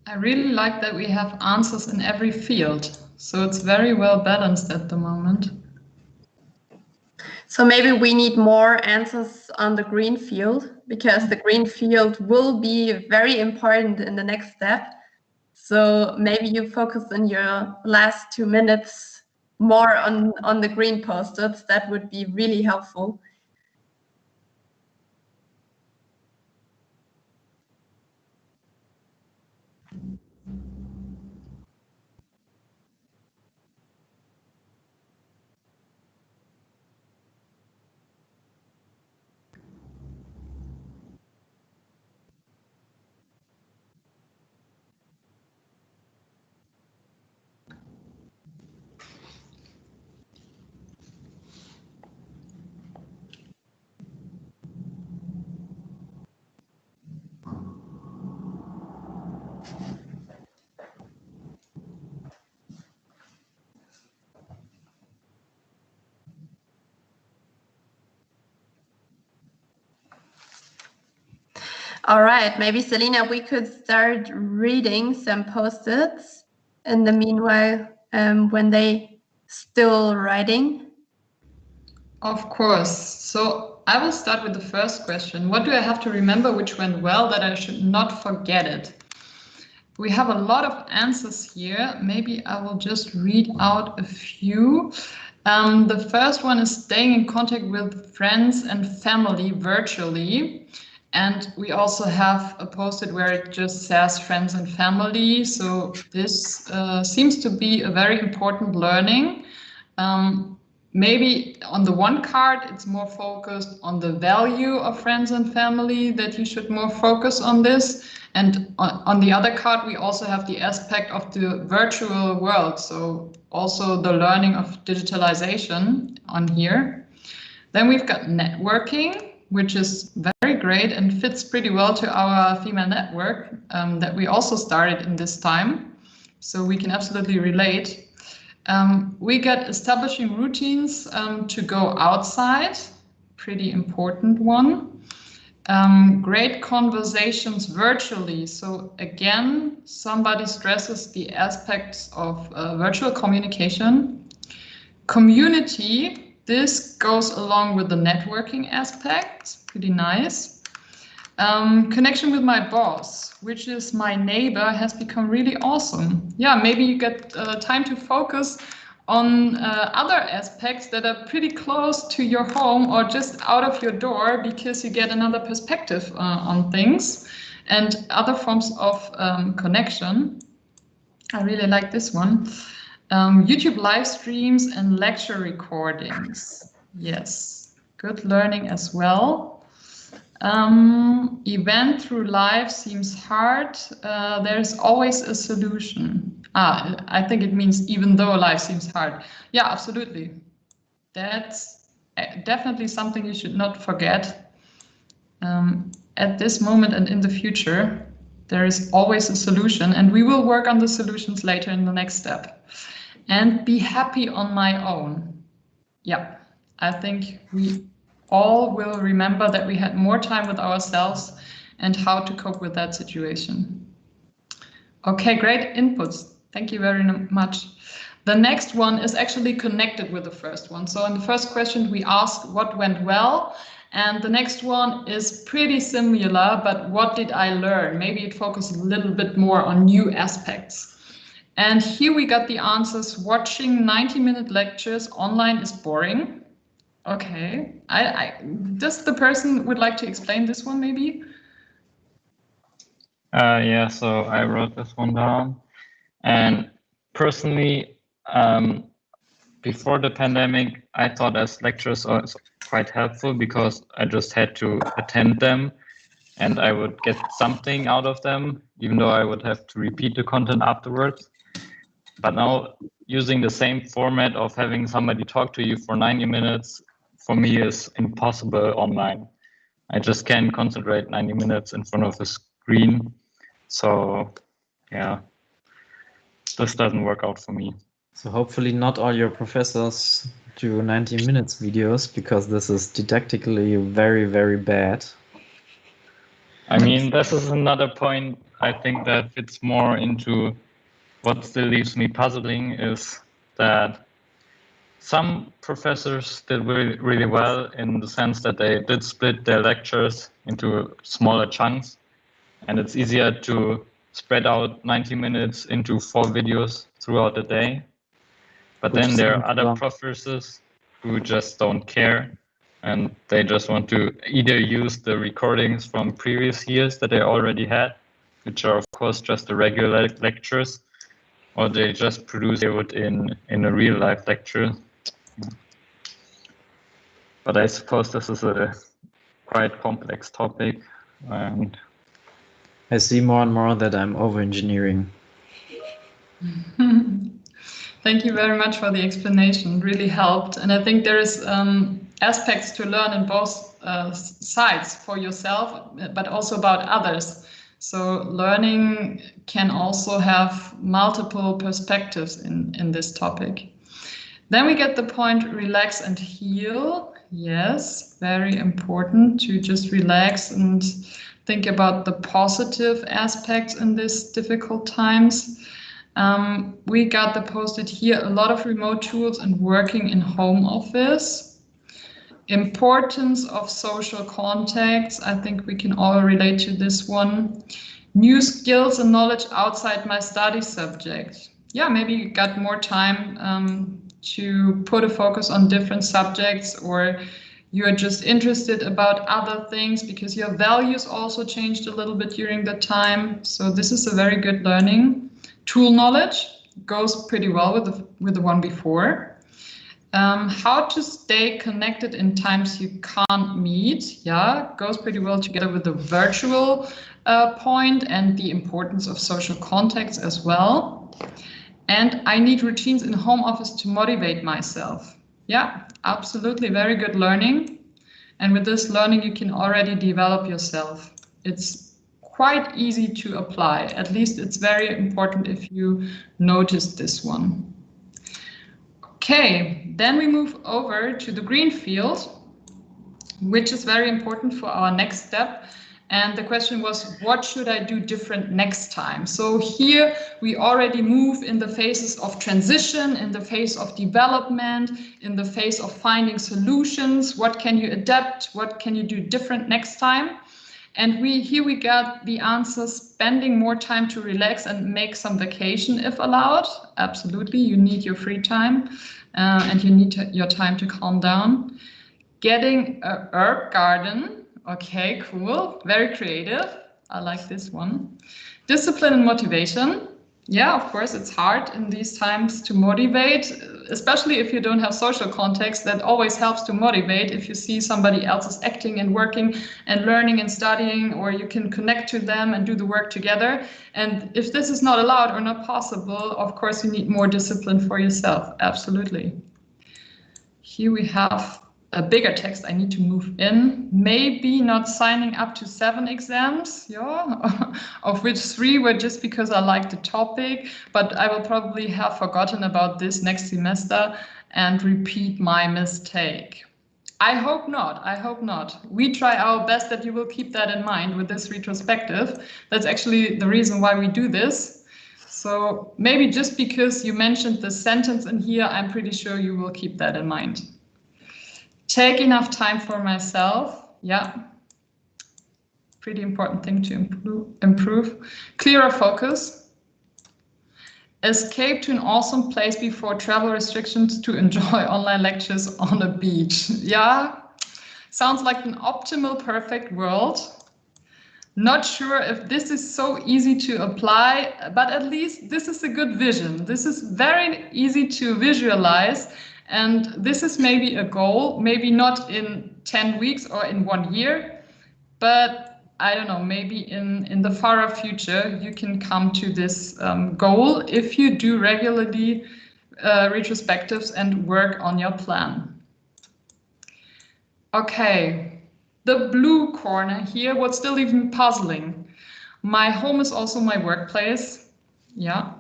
I really like that we have answers in every field. So it's very well balanced at the moment. So maybe we need more answers on the green field, because the green field will be very important in the next step. So maybe you focus in your last 2 minutes more on the green post-its. That would be really helpful. All right, maybe Selina, we could start reading some post-its in the meanwhile when they still writing. Of course. So I will start with the first question. What do I have to remember which went well that I should not forget it? We have a lot of answers here. Maybe I will just read out a few. The first one is staying in contact with friends and family virtually. And we also have a post-it where it just says friends and family. So this seems to be a very important learning. Maybe on the one card, it's more focused on the value of friends and family, that you should more focus on this. And on the other card, we also have the aspect of the virtual world. So also the learning of digitalization on here. Then we've got networking, which is very great and fits pretty well to our female network that we also started in this time. So we can absolutely relate. We get establishing routines to go outside, pretty important one. Great conversations virtually. So again, somebody stresses the aspects of virtual communication. Community, this goes along with the networking aspect, pretty nice. Connection with my boss, which is my neighbor, has become really awesome. Yeah, maybe you get time to focus on other aspects that are pretty close to your home or just out of your door, because you get another perspective on things and other forms of connection. I really like this one. YouTube live streams and lecture recordings. Yes, good learning as well. Event through life seems hard. There's always a solution. I think it means even though life seems hard. Yeah, absolutely. That's definitely something you should not forget. At this moment and in the future, there is always a solution, and we will work on the solutions later in the next step. And be happy on my own. Yeah, I think we all will remember that we had more time with ourselves and how to cope with that situation. Okay, great inputs. Thank you very much. The next one is actually connected with the first one. So in the first question, we asked what went well. And the next one is pretty similar, but what did I learn? Maybe it focuses a little bit more on new aspects. And here we got the answers. Watching 90-minute lectures online is boring. Okay, does the person would like to explain this one maybe? Yeah, so I wrote this one down. And personally, before the pandemic, I thought as lectures are quite helpful because I just had to attend them and I would get something out of them, even though I would have to repeat the content afterwards. But now using the same format of having somebody talk to you for 90 minutes, for me is impossible online. I just can't concentrate 90 minutes in front of a screen. So yeah, this doesn't work out for me. So hopefully not all your professors do 90 minutes videos, because this is didactically very, very bad. I mean, this is another point I think that fits more into what still leaves me puzzling, is that some professors did really, really well in the sense that they did split their lectures into smaller chunks, and it's easier to spread out 90 minutes into 4 videos throughout the day. But then there are other professors who just don't care, and they just want to either use the recordings from previous years that they already had, which are of course just the regular lectures, or they just produce it in a real life lecture. But I suppose this is a quite complex topic, and I see more and more that I'm over-engineering. Thank you very much for the explanation. Really helped. And I think there is aspects to learn in both sides for yourself, but also about others. So learning can also have multiple perspectives in this topic. Then we get the point, relax and heal. Yes, very important to just relax and think about the positive aspects in these difficult times. We got the posted here, a lot of remote tools and working in home office. Importance of social contacts. I think we can all relate to this one. New skills and knowledge outside my study subject. Yeah, maybe you got more time to put a focus on different subjects, or you're just interested about other things because your values also changed a little bit during the time. So this is a very good learning. Tool knowledge goes pretty well with the one before. How to stay connected in times you can't meet. Yeah, goes pretty well together with the virtual point and the importance of social contacts as well. And I need routines in home office to motivate myself. Yeah, absolutely, very good learning. And with this learning, you can already develop yourself. It's quite easy to apply. At least it's very important if you noticed this one. Okay, then we move over to the green field, which is very important for our next step. And the question was, what should I do different next time? So here we already move in the phases of transition, in the phase of development, in the phase of finding solutions. What can you adapt? What can you do different next time? And here we got the answer: spending more time to relax and make some vacation if allowed. Absolutely, you need your free time and you need your time to calm down. Getting a herb garden. Okay, cool. Very creative. I like this one. Discipline and motivation. Yeah, of course, it's hard in these times to motivate, especially if you don't have social context. That always helps to motivate if you see somebody else is acting and working and learning and studying, or you can connect to them and do the work together. And if this is not allowed or not possible, of course, you need more discipline for yourself. Absolutely. Here we have a bigger text I need to move in. Maybe not signing up to 7 exams, yeah, of which 3 were just because I liked the topic, but I will probably have forgotten about this next semester and repeat my mistake. I hope not, I hope not. We try our best that you will keep that in mind with this retrospective. That's actually the reason why we do this. So maybe just because you mentioned the sentence in here, I'm pretty sure you will keep that in mind. Take enough time for myself. Yeah, pretty important thing to improve. Clearer focus. Escape to an awesome place before travel restrictions to enjoy online lectures on a beach. Yeah, sounds like an optimal, perfect world. Not sure if this is so easy to apply, but at least this is a good vision. This is very easy to visualize. And this is maybe a goal, maybe not in 10 weeks or in 1 year, but I don't know, maybe in the far future, you can come to this goal if you do regularly retrospectives and work on your plan. Okay, the blue corner here, what's still even puzzling. My home is also my workplace. Yeah.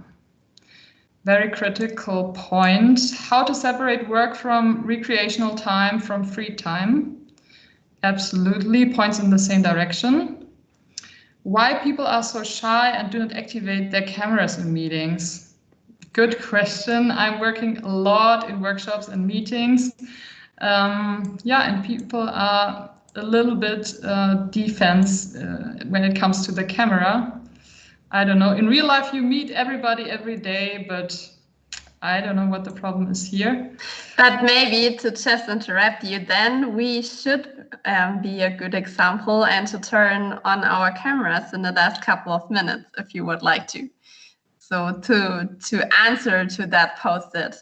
Very critical point. How to separate work from recreational time, from free time. Absolutely, points in the same direction. Why people are so shy and do not activate their cameras in meetings. Good question. I'm working a lot in workshops and meetings. Yeah, and people are a little bit defense when it comes to the camera. I don't know. In real life, you meet everybody every day, but I don't know what the problem is here. But maybe to just interrupt you, then we should be a good example and to turn on our cameras in the last couple of minutes, if you would like to. So to answer to that post-it.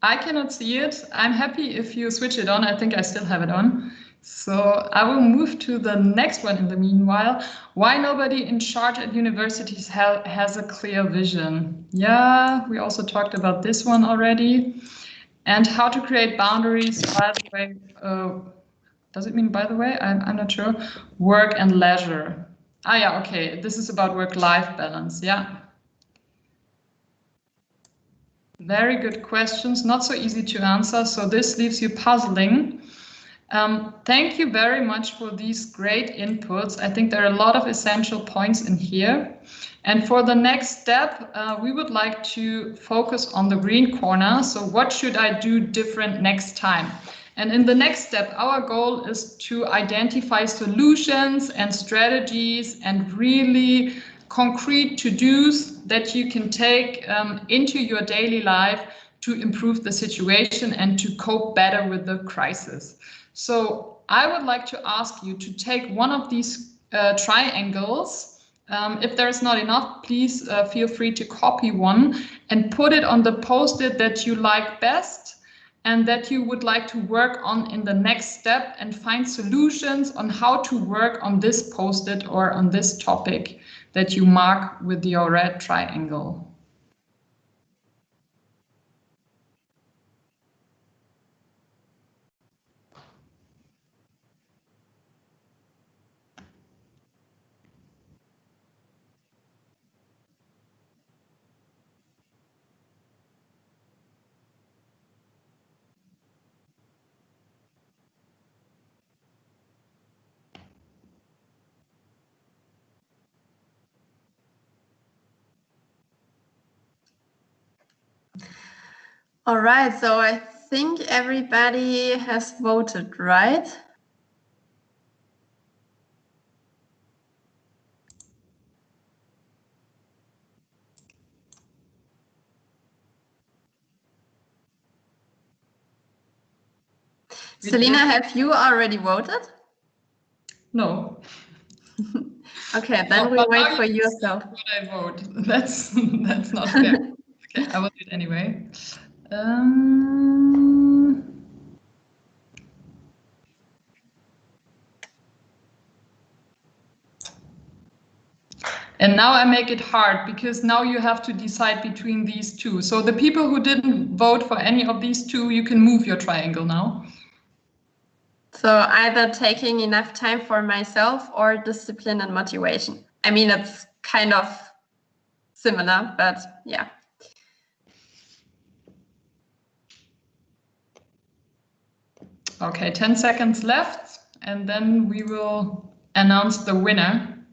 I cannot see it. I'm happy if you switch it on. I think I still have it on. So I will move to the next one in the meanwhile. Why nobody in charge at universities has a clear vision? Yeah, we also talked about this one already. And how to create boundaries, by the way, does it mean by the way? I'm not sure. Work and leisure. Ah, yeah, okay. This is about work-life balance, yeah. Very good questions, not so easy to answer. So this leaves you puzzling. Thank you very much for these great inputs. I think there are a lot of essential points in here. And for the next step, we would like to focus on the green corner. So what should I do different next time? And in the next step, our goal is to identify solutions and strategies and really concrete to-dos that you can take into your daily life to improve the situation and to cope better with the crisis. So I would like to ask you to take one of these triangles. If there is not enough, please feel free to copy one and put it on the post-it that you like best and that you would like to work on in the next step, and find solutions on how to work on this post-it or on this topic that you mark with your red triangle. All right, so I think everybody has voted, right? Selina, have you already voted? No. Okay, then we wait for yourself. What I vote. That's not fair. Okay, I will do it anyway. And now I make it hard because now you have to decide between these two. So the people who didn't vote for any of these two, you can move your triangle now. So either taking enough time for myself or discipline and motivation. I mean, it's kind of similar, but yeah. Okay, 10 seconds left, and then we will announce the winner.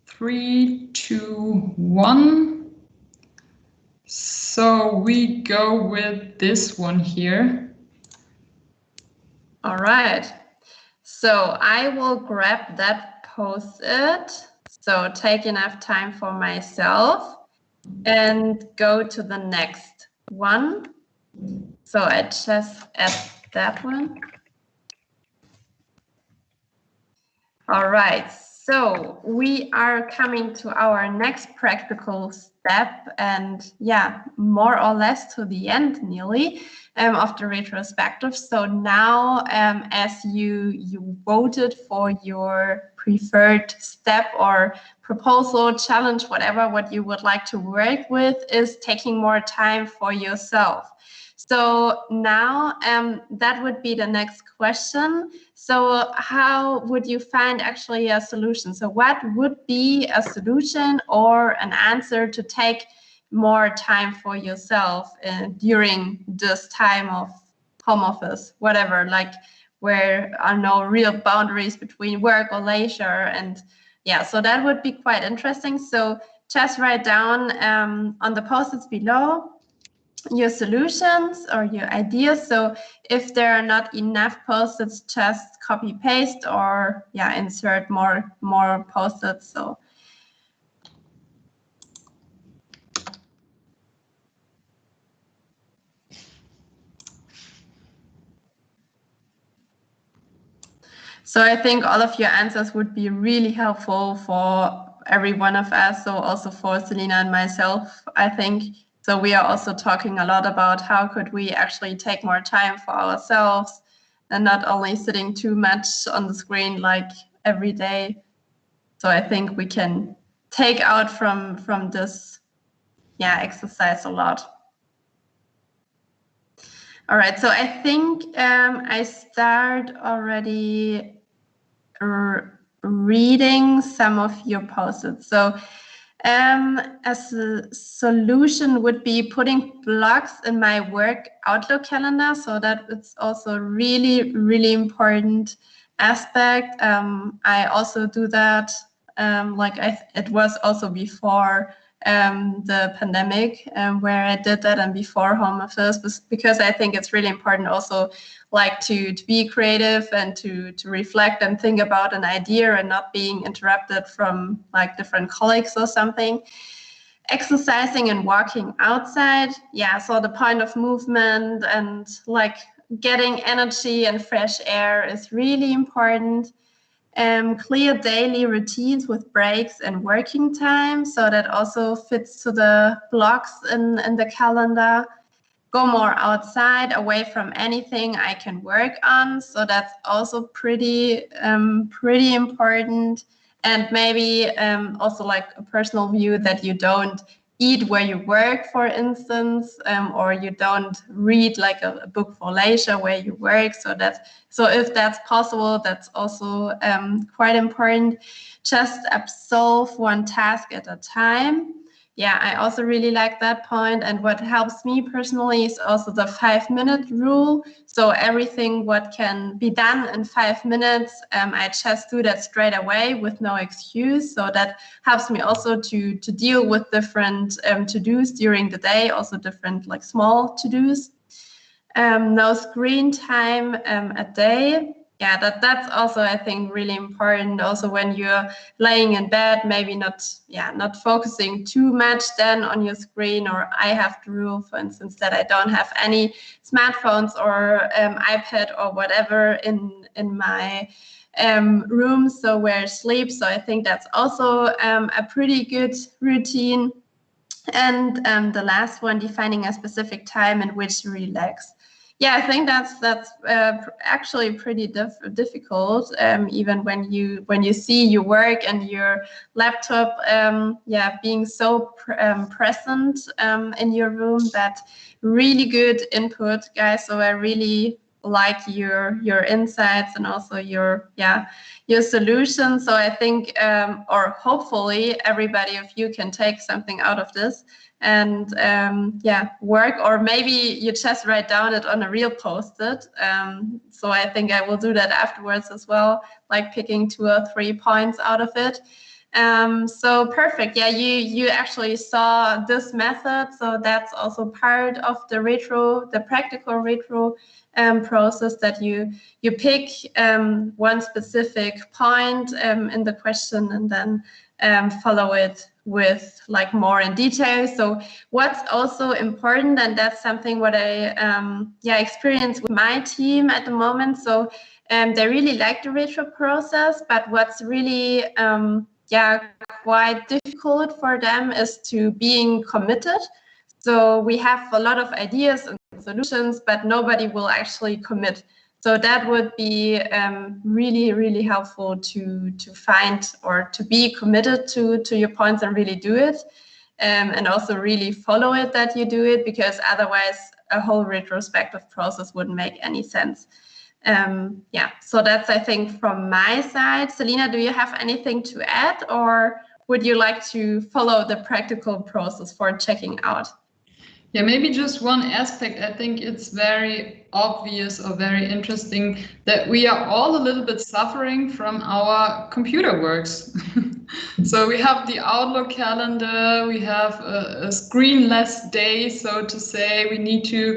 3, 2, 1. So we go with this one here. All right. So I will grab that post-it. So take enough time for myself and go to the next one. So I just add that one. All right. So we are coming to our next practical step, and yeah, more or less to the end nearly of the retrospective. So now as you voted for your preferred step or proposal, challenge, whatever, what you would like to work with is taking more time for yourself. So now that would be the next question. So how would you find actually a solution? So what would be a solution or an answer to take more time for yourself during this time of home office, whatever, like where are no real boundaries between work or leisure? And yeah, so that would be quite interesting. So just write down on the post-its below your solutions or your ideas. So if there are not enough post-its, just copy paste or insert more post-its. So I think all of your answers would be really helpful for every one of us. So also for Selina and myself, I think. So we are also talking a lot about how could we actually take more time for ourselves and not only sitting too much on the screen like every day. So I think we can take out from this exercise a lot. All right, so I think I start already reading some of your post-its. So as a solution would be putting blocks in my work Outlook calendar. So that it's also a really, really important aspect. I also do that it was also before the pandemic where I did that and before home office, because I think it's really important also like to be creative and to reflect and think about an idea and not being interrupted from like different colleagues or something. Exercising and walking outside, so the point of movement and like getting energy and fresh air is really important. Clear daily routines with breaks and working time, so that also fits to the blocks in the calendar. Go more outside, away from anything I can work on, so that's also pretty important. And maybe also like a personal view that you don't eat where you work, for instance, or you don't read like a book for leisure where you work. So if that's possible, that's also quite important. Just absolve one task at a time. I also really like that point. And what helps me personally is also the 5-minute rule. So everything what can be done in 5 minutes, I just do that straight away with no excuse. So that helps me also to deal with different to-dos during the day, also different like small to-dos. No screen time a day. That's also, I think, really important. Also, when you're laying in bed, maybe not focusing too much then on your screen. Or I have the rule, for instance, that I don't have any smartphones or iPad or whatever in my room, so where I sleep. So I think that's also a pretty good routine. And the last one, defining a specific time in which to relax. I think that's actually pretty difficult, even when you see your work and your laptop, being so present in your room. That really good input, guys. So I really like your insights and also your solutions. So I think, or hopefully, everybody of you can take something out of this and work, or maybe you just write down it on a real post-it. So I think I will do that afterwards as well, like picking 2 or 3 points out of it. So perfect. You actually saw this method, so that's also part of the practical retro process, that you pick one specific point in the question and then follow it with like more in detail. So what's also important, and that's something what I experience with my team at the moment. So they really like the retro process, but what's really quite difficult for them is to being committed. So we have a lot of ideas and solutions, but nobody will actually commit. So that would be really, really helpful to find or to be committed to your points and really do it, and also really follow it that you do it, because otherwise a whole retrospective process wouldn't make any sense. So that's, I think, from my side. Selina, do you have anything to add, or would you like to follow the practical process for checking out? Yeah, maybe just one aspect. I think it's very obvious or very interesting that we are all a little bit suffering from our computer works. So we have the Outlook calendar, we have a screenless day, so to say. We need to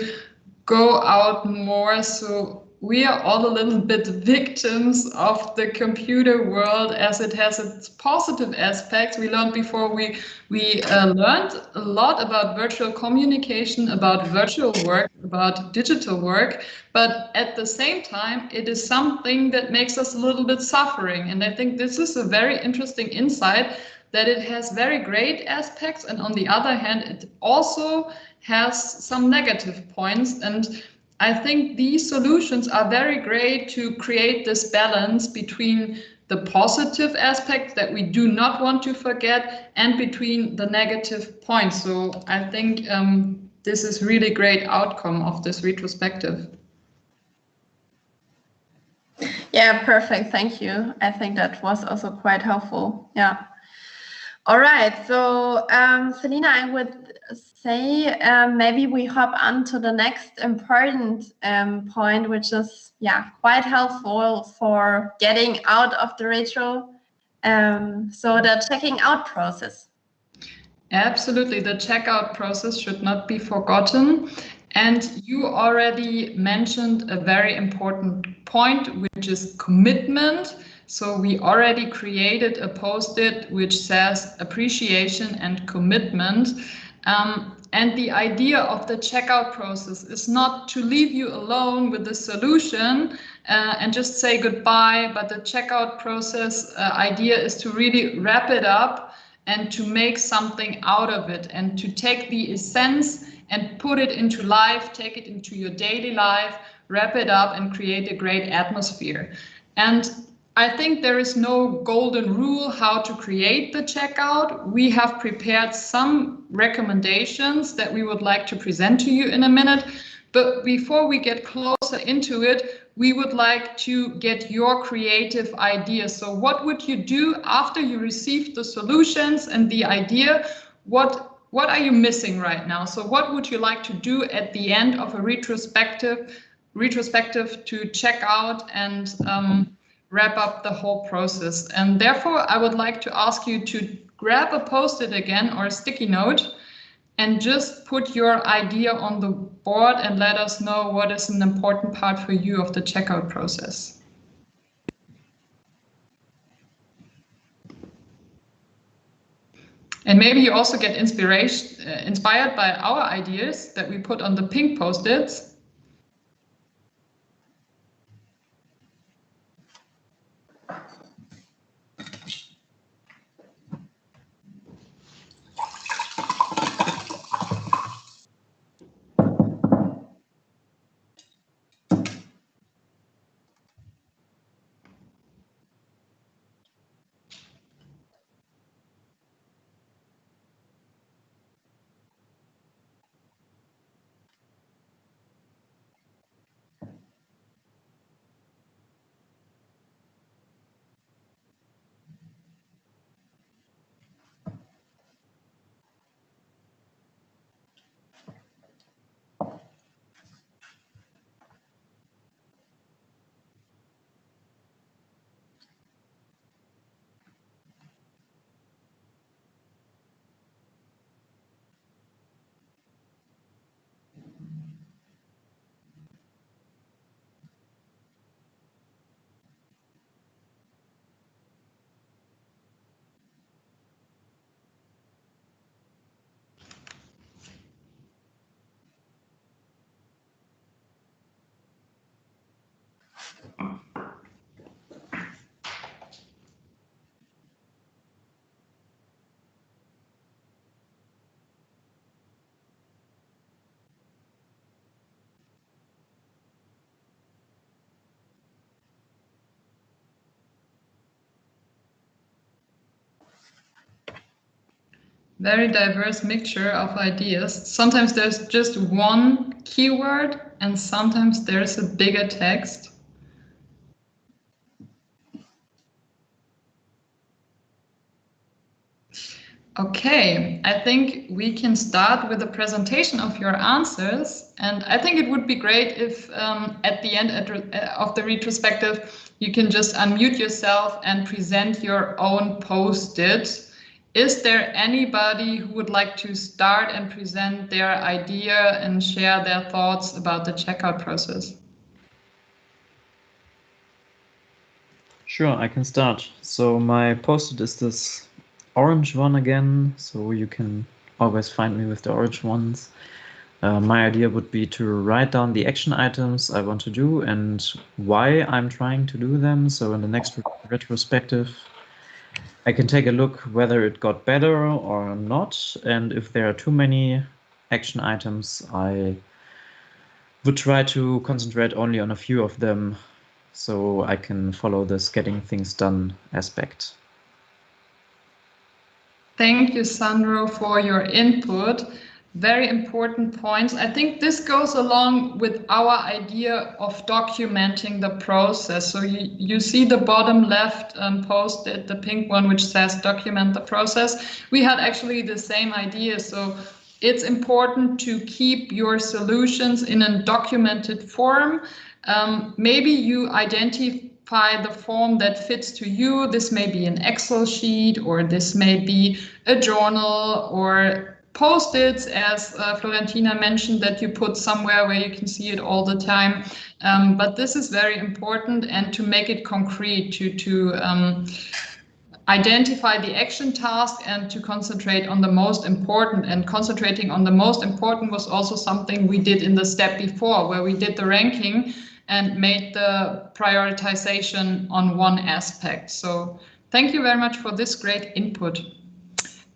go out more. So we are all a little bit victims of the computer world, as it has its positive aspects. We learned before we learned a lot about virtual communication, about virtual work, about digital work, but at the same time, it is something that makes us a little bit suffering. And I think this is a very interesting insight, that it has very great aspects, and on the other hand, it also has some negative points. And I think these solutions are very great to create this balance between the positive aspects that we do not want to forget and between the negative points. So I think this is really great outcome of this retrospective. Yeah, perfect. Thank you. I think that was also quite helpful. Yeah. All right. So, Selina, I would say maybe we hop on to the next important point, which is quite helpful for getting out of the retro. So the checking out process. Absolutely, the checkout process should not be forgotten. And you already mentioned a very important point, which is commitment. So we already created a post-it which says appreciation and commitment. And the idea of the checkout process is not to leave you alone with the solution and just say goodbye, but the checkout process idea is to really wrap it up and to make something out of it, and to take the essence and put it into life, take it into your daily life, wrap it up and create a great atmosphere. And I think there is no golden rule how to create the checkout. We have prepared some recommendations that we would like to present to you in a minute. But before we get closer into it, we would like to get your creative ideas. So what would you do after you received the solutions and the idea? What are you missing right now? So what would you like to do at the end of a retrospective to check out and wrap up the whole process? And therefore, I would like to ask you to grab a post-it again or a sticky note and just put your idea on the board and let us know what is an important part for you of the checkout process. And maybe you also get inspired by our ideas that we put on the pink post-its. Very diverse mixture of ideas. Sometimes there's just one keyword and sometimes there's a bigger text. Okay, I think we can start with a presentation of your answers. And I think it would be great if at the end of the retrospective, you can just unmute yourself and present your own post-it. Is there anybody who would like to start and present their idea and share their thoughts about the checkout process? Sure, I can start. So my post-it is this orange one again, so you can always find me with the orange ones. My idea would be to write down the action items I want to do and why I'm trying to do them. So in the next retrospective, I can take a look whether it got better or not. And if there are too many action items, I would try to concentrate only on a few of them so I can follow this getting things done aspect. Thank you, Sandro, for your input. Very important points. I think this goes along with our idea of documenting the process. So you see the bottom left post-it, the pink one, which says document the process. We had actually the same idea. So it's important to keep your solutions in a documented form. Maybe you identify the form that fits to you. This may be an Excel sheet, or this may be a journal, or post-its, as Florentina mentioned, that you put somewhere where you can see it all the time. But this is very important, and to make it concrete, to identify the action task and to concentrate on the most important. And concentrating on the most important was also something we did in the step before, where we did the ranking and made the prioritization on one aspect. So thank you very much for this great input.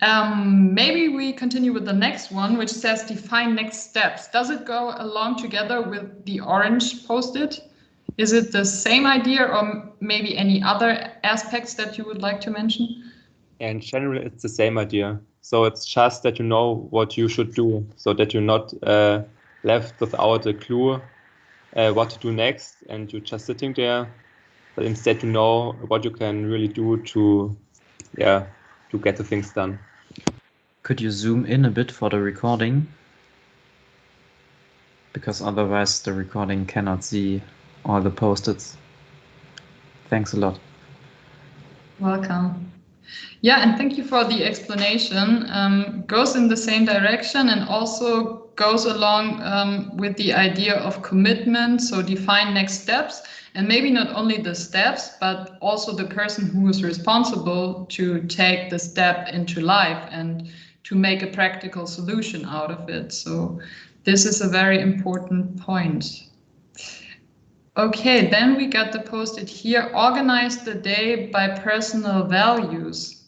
Maybe we continue with the next one, which says define next steps. Does it go along together with the orange post-it? Is it the same idea, or maybe any other aspects that you would like to mention? In general, it's the same idea. So it's just that you know what you should do, so that you're not left without a clue what to do next, and you're just sitting there, but instead you know what you can really do to get the things done. Could you zoom in a bit for the recording? Because otherwise the recording cannot see all the post-its. Thanks a lot. Welcome. Yeah, and thank you for the explanation. Goes in the same direction and also goes along with the idea of commitment. So define next steps, and maybe not only the steps, but also the person who is responsible to take the step into life and to make a practical solution out of it. So this is a very important point. Okay, then we got the post-it here, organize the day by personal values.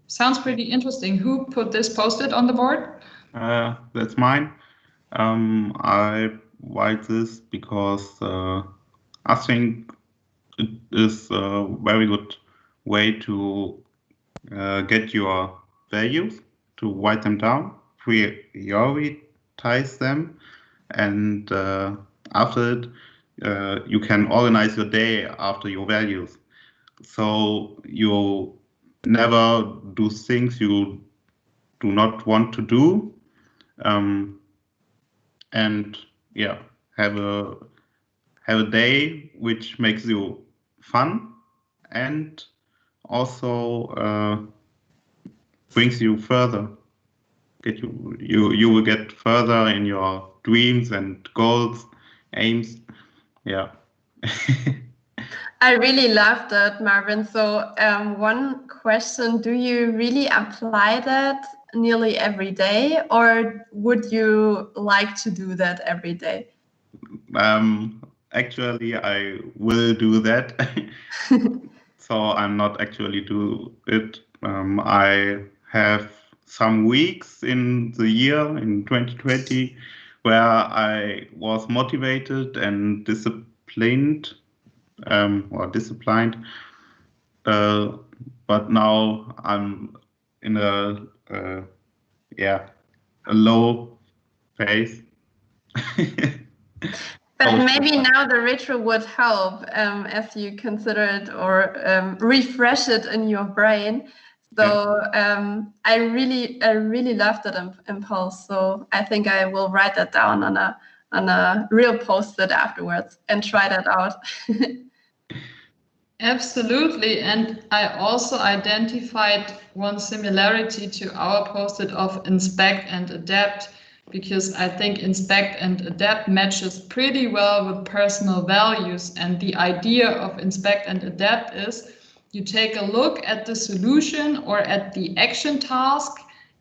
Sounds pretty interesting. Who put this post-it on the board? That's mine. I write this because I think it is a very good way to get your values, to write them down, prioritize them, and after it, you can organize your day after your values. So you never do things you do not want to do, and yeah, have a day which makes you fun and also brings you further. You will get further in your dreams and goals, aims. Yeah. I really love that, Marvin. So one question, do you really apply that nearly every day, or would you like to do that every day? Actually, I will do that. So I'm not actually do it. I have some weeks in the year in 2020 where I was motivated and disciplined, but now I'm in a low phase. But maybe now the retro would help as you consider it or refresh it in your brain. So I really loved that impulse. So I think I will write that down on a real post-it afterwards and try that out. Absolutely. And I also identified one similarity to our post-it of inspect and adapt, because I think inspect and adapt matches pretty well with personal values. And the idea of inspect and adapt is you take a look at the solution or at the action task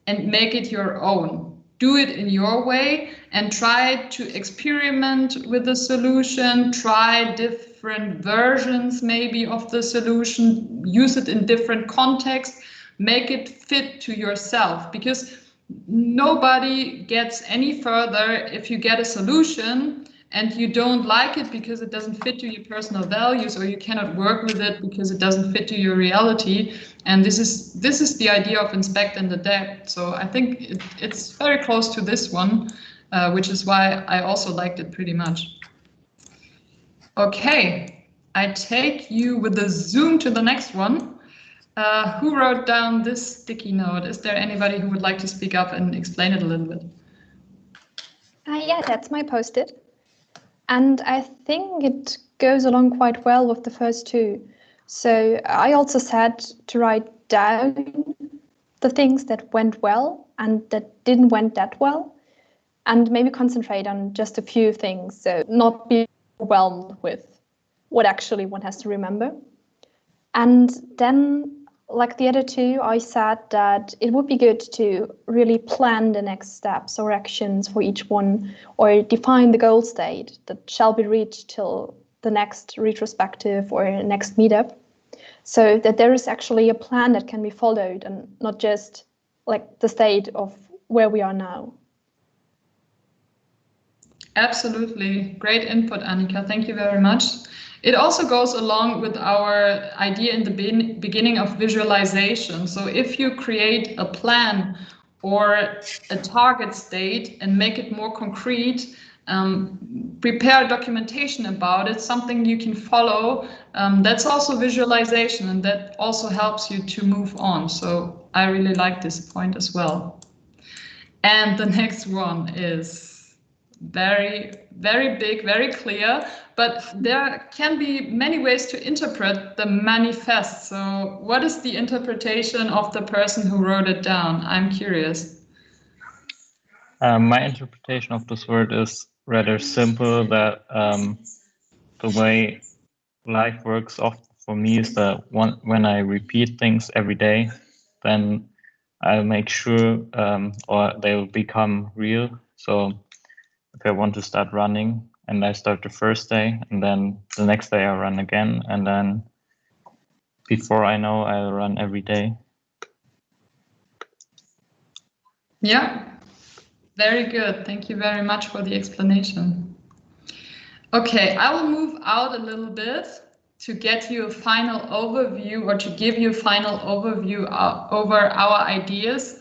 and make it your own. Do it in your way and try to experiment with the solution, try different versions maybe of the solution, use it in different contexts, make it fit to yourself, because nobody gets any further if you get a solution and you don't like it because it doesn't fit to your personal values, or you cannot work with it because it doesn't fit to your reality. And this is the idea of inspect and adapt. So I think it's very close to this one, which is why I also liked it pretty much. Okay, I take you with the zoom to the next one. Who wrote down this sticky note? Is there anybody who would like to speak up and explain it a little bit? Yeah, that's my post-it. And I think it goes along quite well with the first two. So I also said to write down the things that went well and that didn't went that well, and maybe concentrate on just a few things, so not be overwhelmed with what actually one has to remember. And then, like the other two, I said that it would be good to really plan the next steps or actions for each one, or define the goal state that shall be reached till the next retrospective or next meetup, so that there is actually a plan that can be followed and not just like the state of where we are now. Absolutely. Great input, Annika. Thank you very much. It also goes along with our idea in the beginning of visualization. So if you create a plan or a target state and make it more concrete, prepare documentation about it, something you can follow, that's also visualization, and that also helps you to move on. So I really like this point as well. And the next one is very, very big, very clear, but there can be many ways to interpret the manifest. So what is the interpretation of the person who wrote it down? I'm curious. My interpretation of this word is rather simple, that the way life works often for me is that when I repeat things every day, then I'll make sure or they'll become real. So if I want to start running and I start the first day, and then the next day I run again, and then before I know, I'll run every day. Yeah, very good. Thank you very much for the explanation. Okay, I will move out a little bit to get you a final overview, or to give you a final overview over our ideas.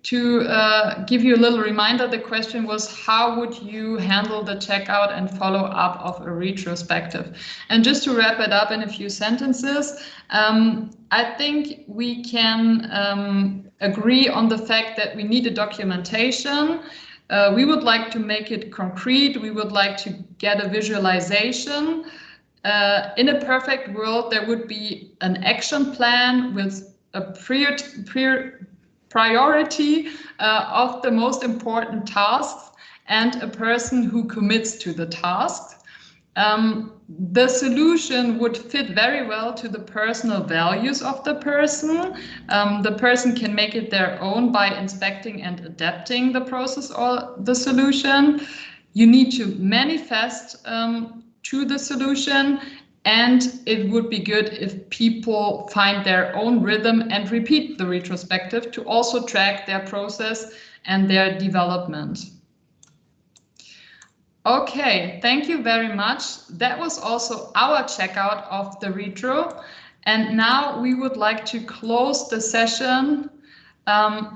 To give you a little reminder, the question was, how would you handle the checkout and follow up of a retrospective? And just to wrap it up in a few sentences, I think we can agree on the fact that we need a documentation. We would like to make it concrete. We would like to get a visualization. In a perfect world, there would be an action plan with a priority of the most important tasks and a person who commits to the task. The solution would fit very well to the personal values of the person. The person can make it their own by inspecting and adapting the process or the solution. You need to manifest to the solution, and it would be good if people find their own rhythm and repeat the retrospective to also track their process and their development. Okay, thank you very much. That was also our checkout of the retro. And now we would like to close the session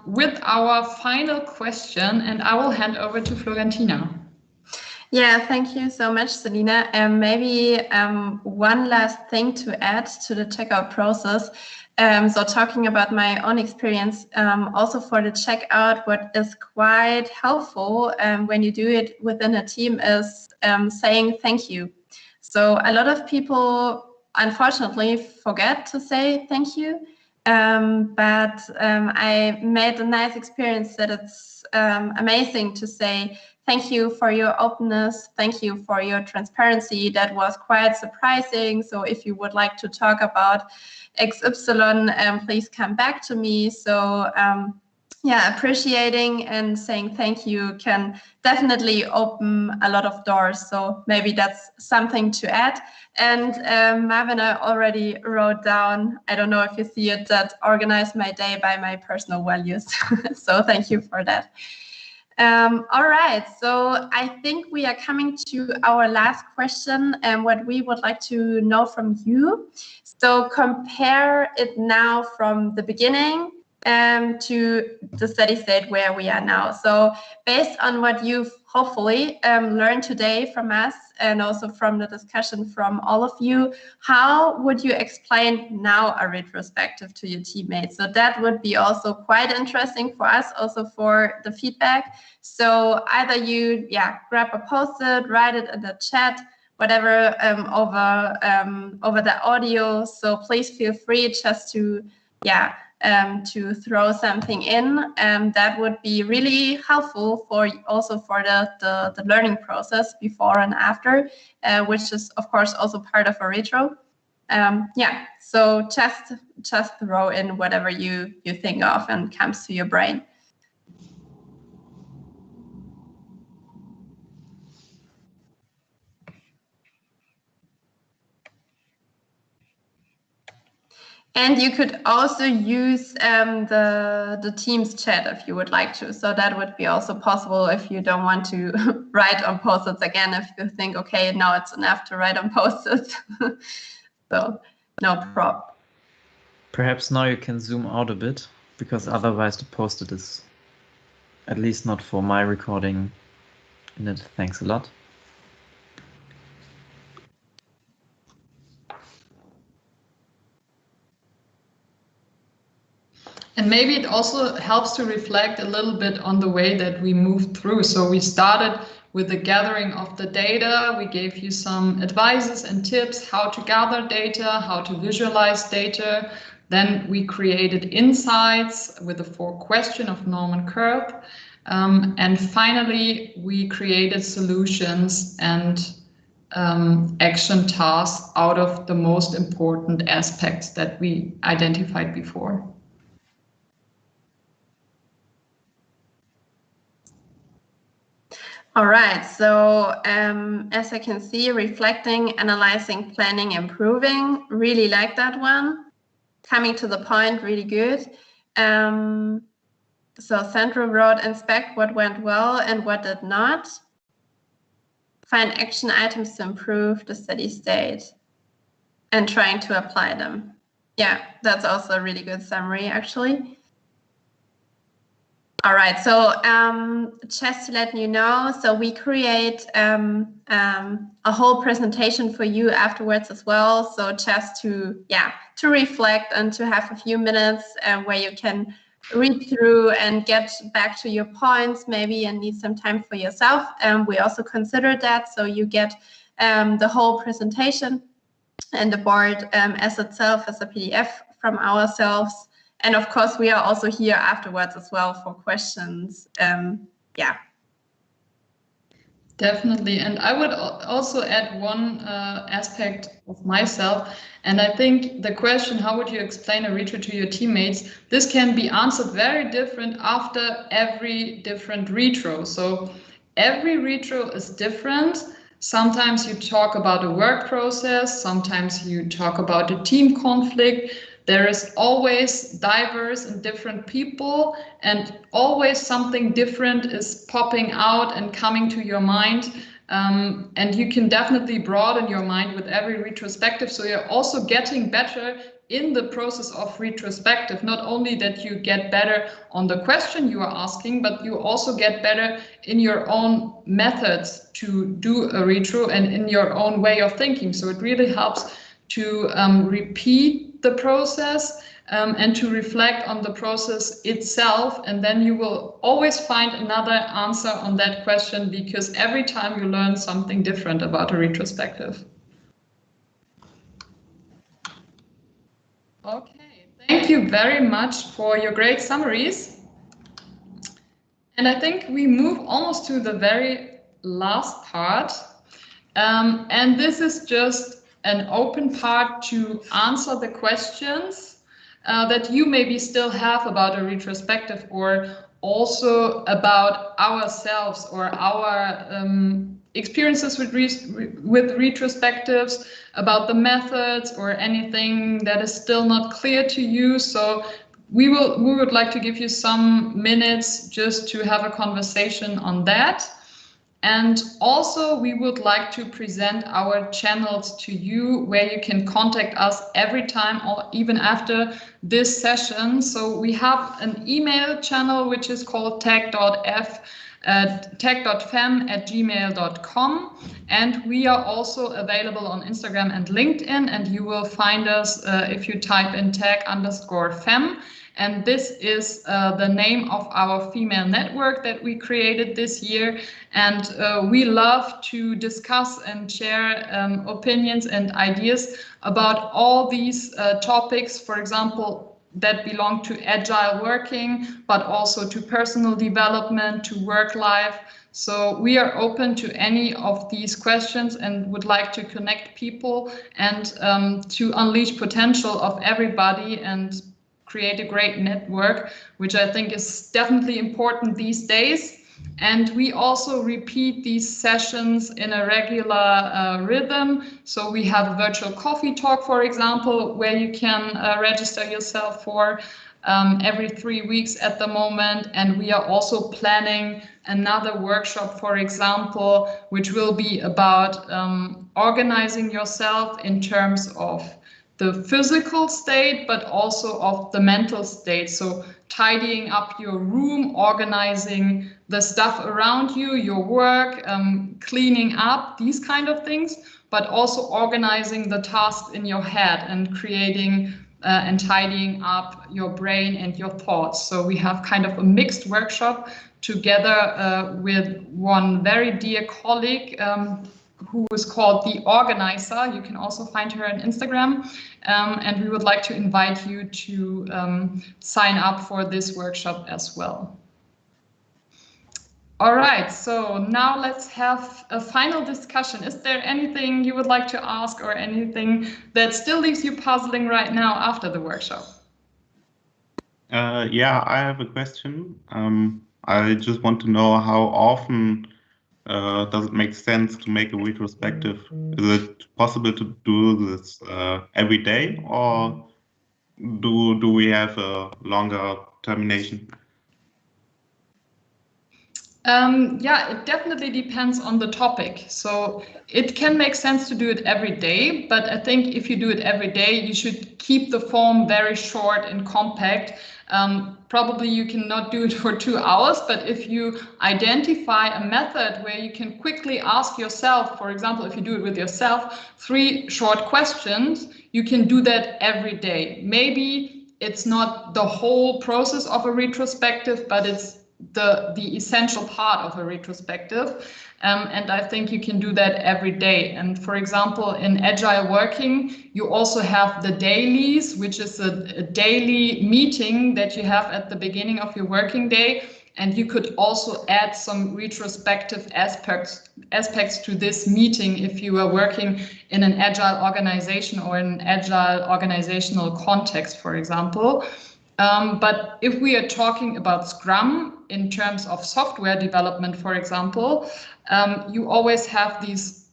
with our final question, and I will hand over to Florentina. Yeah, thank you so much, Selina. Maybe one last thing to add to the checkout process. So talking about my own experience, also for the checkout, what is quite helpful when you do it within a team is saying thank you. So a lot of people, unfortunately, forget to say thank you. But I made a nice experience that it's amazing to say thank you for your openness, thank you for your transparency. That was quite surprising. So if you would like to talk about XY, please come back to me. So yeah, appreciating and saying thank you can definitely open a lot of doors. So maybe that's something to add. And Marvin, I already wrote down, I don't know if you see it, that organize my day by my personal values. So thank you for that. All right, so I think we are coming to our last question and what we would like to know from you. So compare it now from the beginning to the steady state where we are now. So based on what you've hopefully learned today from us and also from the discussion from all of you, how would you explain now a retrospective to your teammates? So that would be also quite interesting for us, also for the feedback. So either you grab a post-it, write it in the chat, whatever over the audio. So please feel free just to throw something in. That would be really helpful for also for the learning process before and after, which is of course also part of a retro. So just throw in whatever you think of and comes to your brain. And you could also use the Teams chat if you would like to. So that would be also possible if you don't want to write on post-its again, if you think, okay, now it's enough to write on post-its. So no problem. Perhaps now you can zoom out a bit, because otherwise the post-it is at least not for my recording in it. Thanks a lot. And maybe it also helps to reflect a little bit on the way that we moved through. So we started with the gathering of the data. We gave you some advices and tips how to gather data, how to visualize data. Then we created insights with the 4-question of Norman Kurth. And finally, we created solutions and action tasks out of the most important aspects that we identified before. All right, so as I can see, reflecting, analyzing, planning, improving, really like that one. Coming to the point, really good. So Sandra wrote, inspect what went well and what did not. Find action items to improve the steady state and trying to apply them. Yeah, that's also a really good summary, actually. All right, so just to let you know, so we create a whole presentation for you afterwards as well. So just to reflect and to have a few minutes where you can read through and get back to your points maybe and need some time for yourself. We also consider that, so you get the whole presentation and the board as itself as a PDF from ourselves. And of course, we are also here afterwards as well for questions. Definitely. And I would also add one aspect of myself. And I think the question, how would you explain a retro to your teammates? This can be answered very different after every different retro. So every retro is different. Sometimes you talk about a work process. Sometimes you talk about a team conflict. There is always diverse and different people, and always something different is popping out and coming to your mind. And you can definitely broaden your mind with every retrospective. So you're also getting better in the process of retrospective. Not only that you get better on the question you are asking, but you also get better in your own methods to do a retro and in your own way of thinking. So it really helps to repeat the process and to reflect on the process itself, and then you will always find another answer on that question, because every time you learn something different about a retrospective. Okay, thank you very much for your great summaries. And I think we move almost to the very last part. And this is just an open part to answer the questions that you maybe still have about a retrospective, or also about ourselves or our experiences with retrospectives, about the methods or anything that is still not clear to you. So we would like to give you some minutes just to have a conversation on that. And also we would like to present our channels to you, where you can contact us every time or even after this session. So we have an email channel which is called tag.fem@gmail.com, and we are also available on Instagram and LinkedIn, and you will find us if you type in tag_fem. And this is the name of our female network that we created this year. And we love to discuss and share opinions and ideas about all these topics, for example, that belong to agile working, but also to personal development, to work life. So we are open to any of these questions and would like to connect people and to unleash potential of everybody and create a great network, which I think is definitely important these days. And we also repeat these sessions in a regular rhythm. So we have a virtual coffee talk, for example, where you can register yourself for every 3 weeks at the moment. And we are also planning another workshop, for example, which will be about organizing yourself in terms of the physical state, but also of the mental state. So tidying up your room, organizing the stuff around you, your work, cleaning up, these kind of things, but also organizing the tasks in your head and creating and tidying up your brain and your thoughts. So we have kind of a mixed workshop together with one very dear colleague who is called The Organizer. You can also find her on Instagram. And we would like to invite you to sign up for this workshop as well. All right, so now let's have a final discussion. Is there anything you would like to ask or anything that still leaves you puzzling right now after the workshop? Yeah, I have a question. I just want to know how often does it make sense to make a retrospective? Is it possible to do this every day, or do we have a longer termination? Yeah, it definitely depends on the topic. So it can make sense to do it every day, but I think if you do it every day, you should keep the form very short and compact. Probably you cannot do it for 2 hours, but if you identify a method where you can quickly ask yourself, for example, if you do it with yourself, 3 short questions, you can do that every day. Maybe it's not the whole process of a retrospective, but it's the essential part of a retrospective. And I think you can do that every day. And for example, in agile working, you also have the dailies, which is a daily meeting that you have at the beginning of your working day. And you could also add some retrospective aspects to this meeting if you are working in an agile organization or in an agile organizational context, for example. But if we are talking about Scrum in terms of software development, for example, you always have these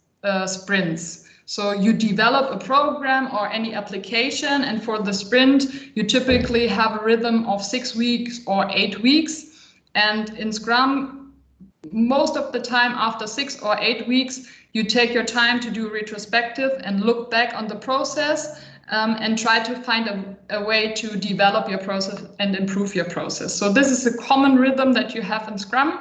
sprints. So you develop a program or any application, and for the sprint, you typically have a rhythm of 6 weeks or 8 weeks. And in Scrum, most of the time after 6 or 8 weeks, you take your time to do a retrospective and look back on the process. And try to find a way to develop your process and improve your process. So this is a common rhythm that you have in Scrum,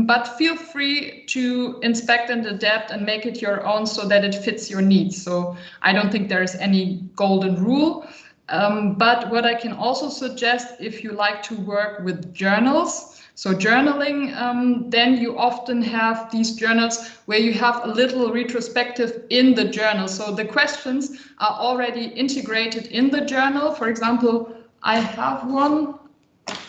but feel free to inspect and adapt and make it your own so that it fits your needs. So I don't think there is any golden rule. But what I can also suggest, if you like to work with journals, so journaling, then you often have these journals where you have a little retrospective in the journal. So the questions are already integrated in the journal. For example, I have one.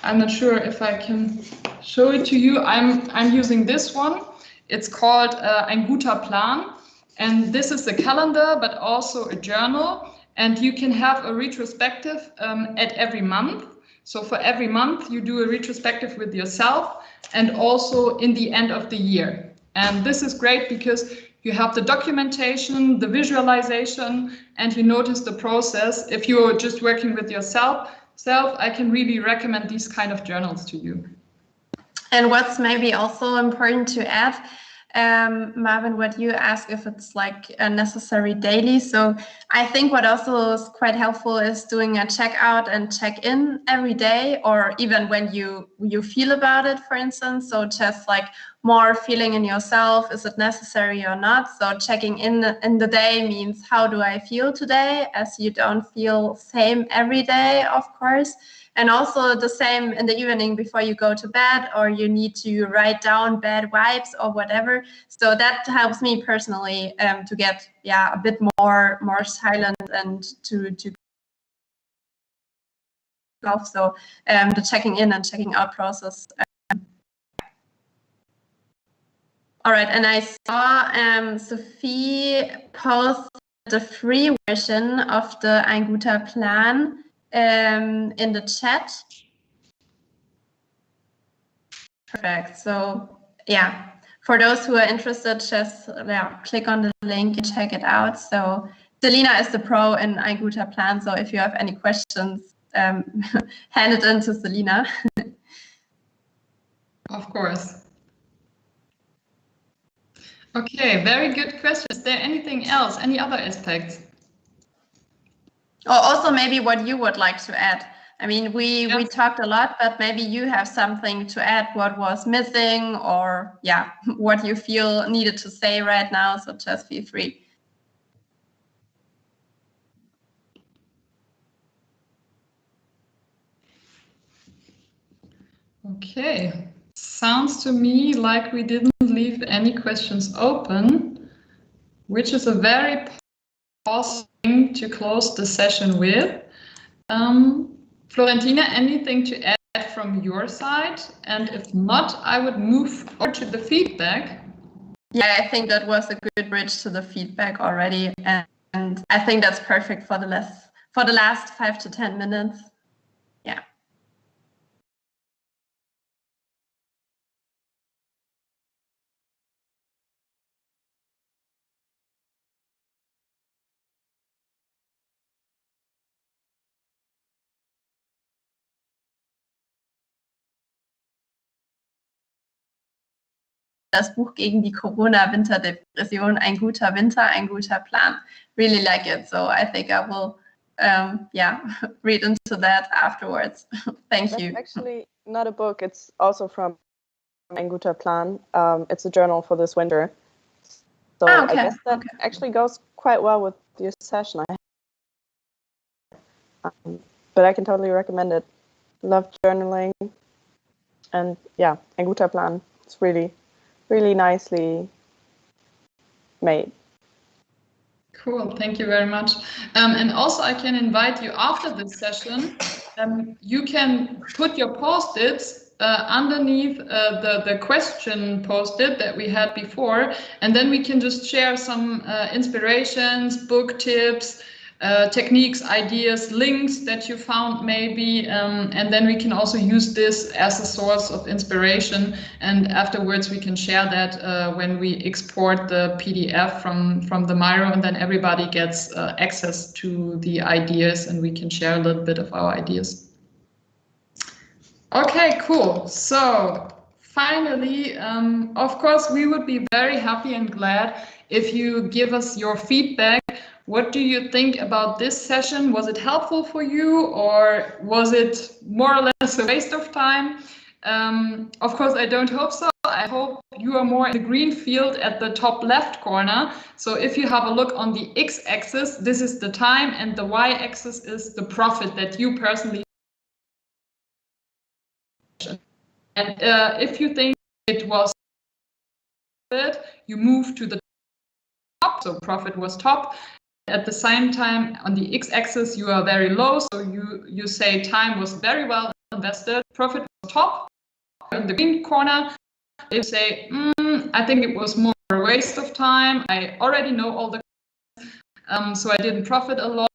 I'm not sure if I can show it to you. I'm using this one. It's called Ein guter Plan. And this is a calendar, but also a journal. And you can have a retrospective at every month. So for every month, you do a retrospective with yourself and also in the end of the year. And this is great because you have the documentation, the visualization, and you notice the process. If you're just working with yourself, I can really recommend these kind of journals to you. And what's maybe also important to add, Marvin, what you asked, if it's like necessary daily. So I think what also is quite helpful is doing a check out and check in every day, or even when you feel about it, for instance. So just like more feeling in yourself, is it necessary or not? So checking in the day means, how do I feel today? As you don't feel same every day, of course. And also the same in the evening before you go to bed, or you need to write down bad vibes or whatever. So that helps me personally to get a bit more silent and to off. So the checking in and checking out process. All right, and I saw Sophie post the free version of the Ein guter Plan in the chat. Perfect. So yeah, for those who are interested, just click on the link and check it out. So Selina is the pro in Ein guter Plan. So if you have any questions, hand it in to Selina. Of course. Okay, very good question. Is there anything else? Any other aspects? Or also maybe what you would like to add. I mean, we talked a lot, but maybe you have something to add, what was missing, or what you feel needed to say right now. So just feel free. Okay, sounds to me like we didn't leave any questions open, which is a very positive thing to close the session with. Florentina, anything to add from your side? And if not, I would move over to the feedback. Yeah, I think that was a good bridge to the feedback already, and I think that's perfect for the last 5 to 10 minutes. Yeah. Das Buch gegen die Corona-Winterdepression, Ein guter Winter, ein guter Plan. Really like it, so I think I will, read into that afterwards. Thank you. That's actually not a book. It's also from Ein guter Plan. It's a journal for this winter. So I guess that actually goes quite well with your session. But I can totally recommend it. Love journaling, and Ein guter Plan. It's really nicely made. Cool, thank you very much. And also I can invite you after this session, you can put your post-its underneath the question post-it that we had before, and then we can just share some inspirations, book tips, techniques, ideas, links that you found maybe, and then we can also use this as a source of inspiration, and afterwards we can share that when we export the PDF from the Myro, and then everybody gets access to the ideas, and we can share a little bit of our ideas. Okay, cool. So finally, of course, we would be very happy and glad if you give us your feedback. What do you think about this session? Was it helpful for you, or was it more or less a waste of time? Of course, I don't hope so. I hope you are more in the green field at the top left corner. So if you have a look on the x-axis, this is the time, and the y-axis is the profit that you personally. And if you think it was good, you move to the top, so profit was top. At the same time, on the x-axis, you are very low, so you say time was very well invested, profit was top. In the green corner, you say, I think it was more a waste of time. I already know all the so I didn't profit a lot.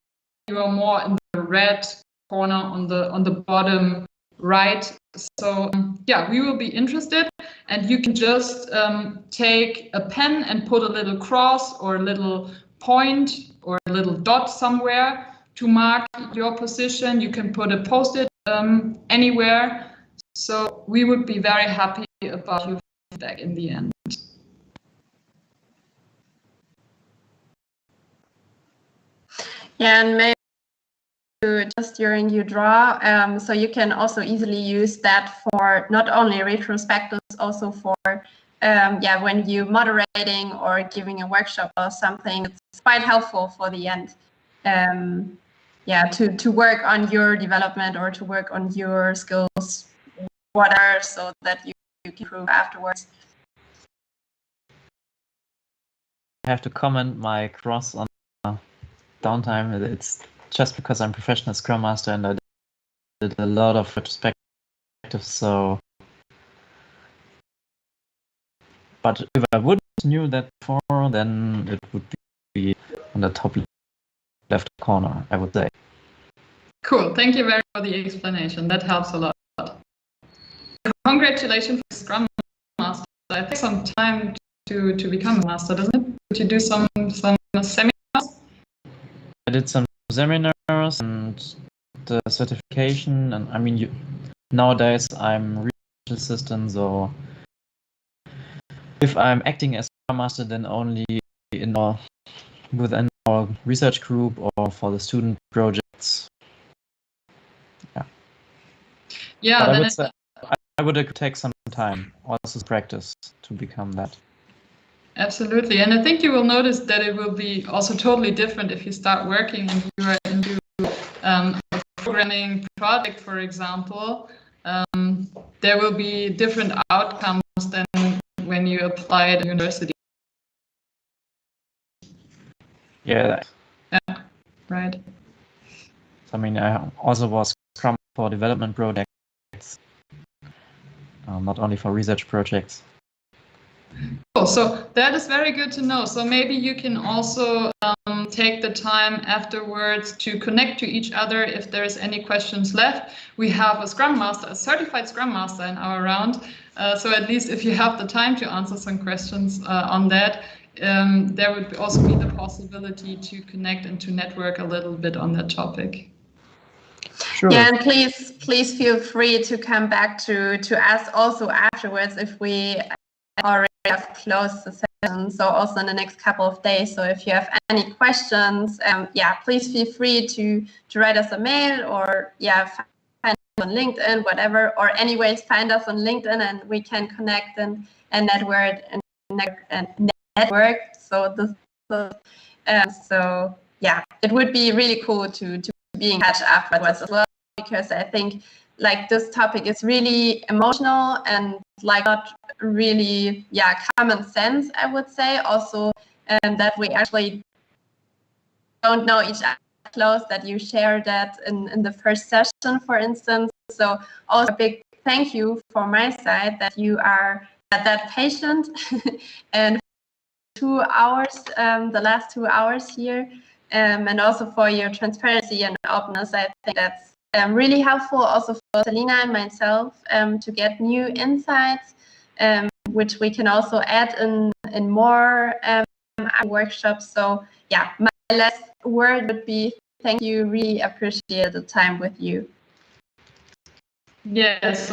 You are more in the red corner on the bottom right. So yeah, we will be interested, and you can just take a pen and put a little cross or a little point or a little dot somewhere to mark your position. You can put a post-it anywhere. So we would be very happy about your feedback in the end. Yeah, and maybe just during you draw, so you can also easily use that for not only retrospectives, also for yeah, when you moderating or giving a workshop or something. It's quite helpful for the end. Yeah, to work on your development or to work on your skills, whatever, so that you can improve afterwards. I have to comment my cross on downtime. It's just because I'm professional Scrum Master and I did a lot of retrospectives. So, but if I wouldn't knew that before, then it would be on the top left corner, I would say. Cool. Thank you very much for the explanation. That helps a lot. Congratulations for Scrum Master. I think some time to become a master, doesn't it? Did you do some seminars? I did some seminars and the certification, and I mean, nowadays I'm research assistant, so if I'm acting as Scrum Master, then only within our research group or for the student projects. Yeah. But I would take some time also practice to become that. Absolutely, and I think you will notice that it will be also totally different if you start working and you are into a programming project, for example. There will be different outcomes than when you apply at university. Yeah. Yeah, right. I mean, I also was Scrum for development projects, not only for research projects. Cool. So that is very good to know. So maybe you can also take the time afterwards to connect to each other if there's any questions left. We have a Scrum Master, a certified Scrum Master in our round. So at least if you have the time to answer some questions on that, there would also be the possibility to connect and to network a little bit on that topic. Sure. Yeah, and please feel free to come back to us also afterwards if we already have closed the session, so also in the next couple of days. So if you have any questions, yeah, please feel free to write us a mail or yeah, find us on LinkedIn, whatever, or anyways, find us on LinkedIn and we can connect and network and network. So so yeah, it would be really cool to be in touch afterwards as well, because I think like this topic is really emotional and like not really common sense, I would say. Also that we actually don't know each other close, that you share that in the first session, for instance. So also a big thank you for my side that you are that patient and 2 hours, the last 2 hours here, and also for your transparency and openness. I think that's really helpful also for Selina and myself to get new insights, which we can also add in more workshops. So yeah, my last word would be thank you. Really appreciate the time with you. Yes.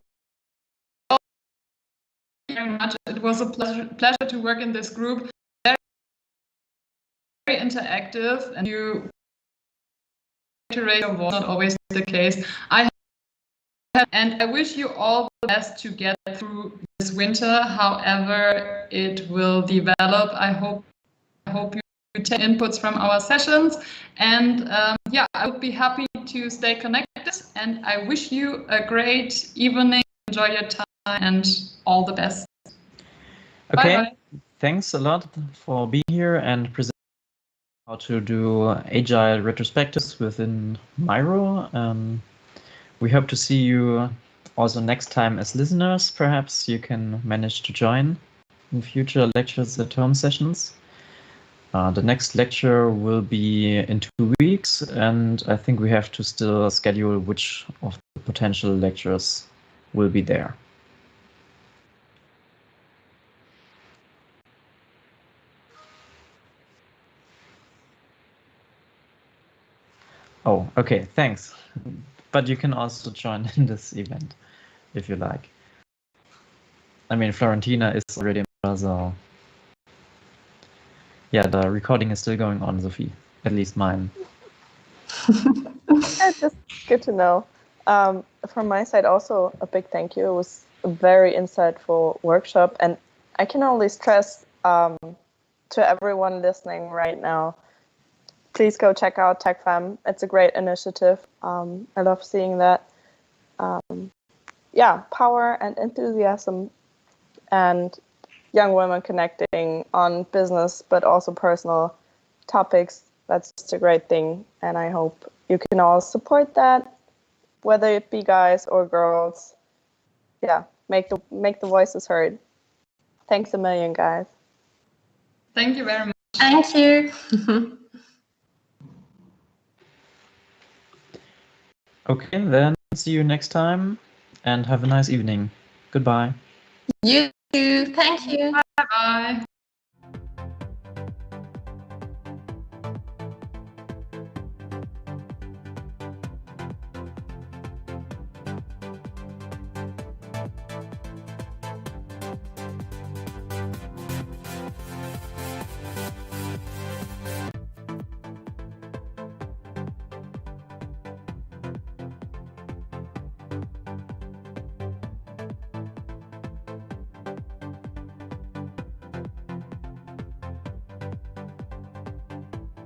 Thank you very much. It was a pleasure to work in this group. Very interactive, and you iterate your voice, not always the case. And I wish you all the best to get through this winter, however it will develop. I hope you take inputs from our sessions, and yeah, I would be happy to stay connected, and I wish you a great evening. Enjoy your time and all the best. Okay, Bye-bye. Thanks a lot for being here and presenting how to do agile retrospectives within Myro. We hope to see you also next time as listeners. Perhaps you can manage to join in future lectures at home sessions. The next lecture will be in 2 weeks, and I think we have to still schedule which of the potential lectures will be there. Oh, okay, thanks. But you can also join in this event if you like. I mean, Florentina is already a member, so yeah, the recording is still going on, Sophie. At least mine. Just good to know. From my side, also a big thank you. It was a very insightful workshop, and I can only stress to everyone listening right now, please go check out TechFem. It's a great initiative. I love seeing that. Yeah, power and enthusiasm and young women connecting on business, but also personal topics. That's just a great thing. And I hope you can all support that, whether it be guys or girls. Yeah, make the voices heard. Thanks a million, guys. Thank you very much. Thank you. Okay, then see you next time and have a nice evening. Goodbye. You too. Thank you. Bye-bye.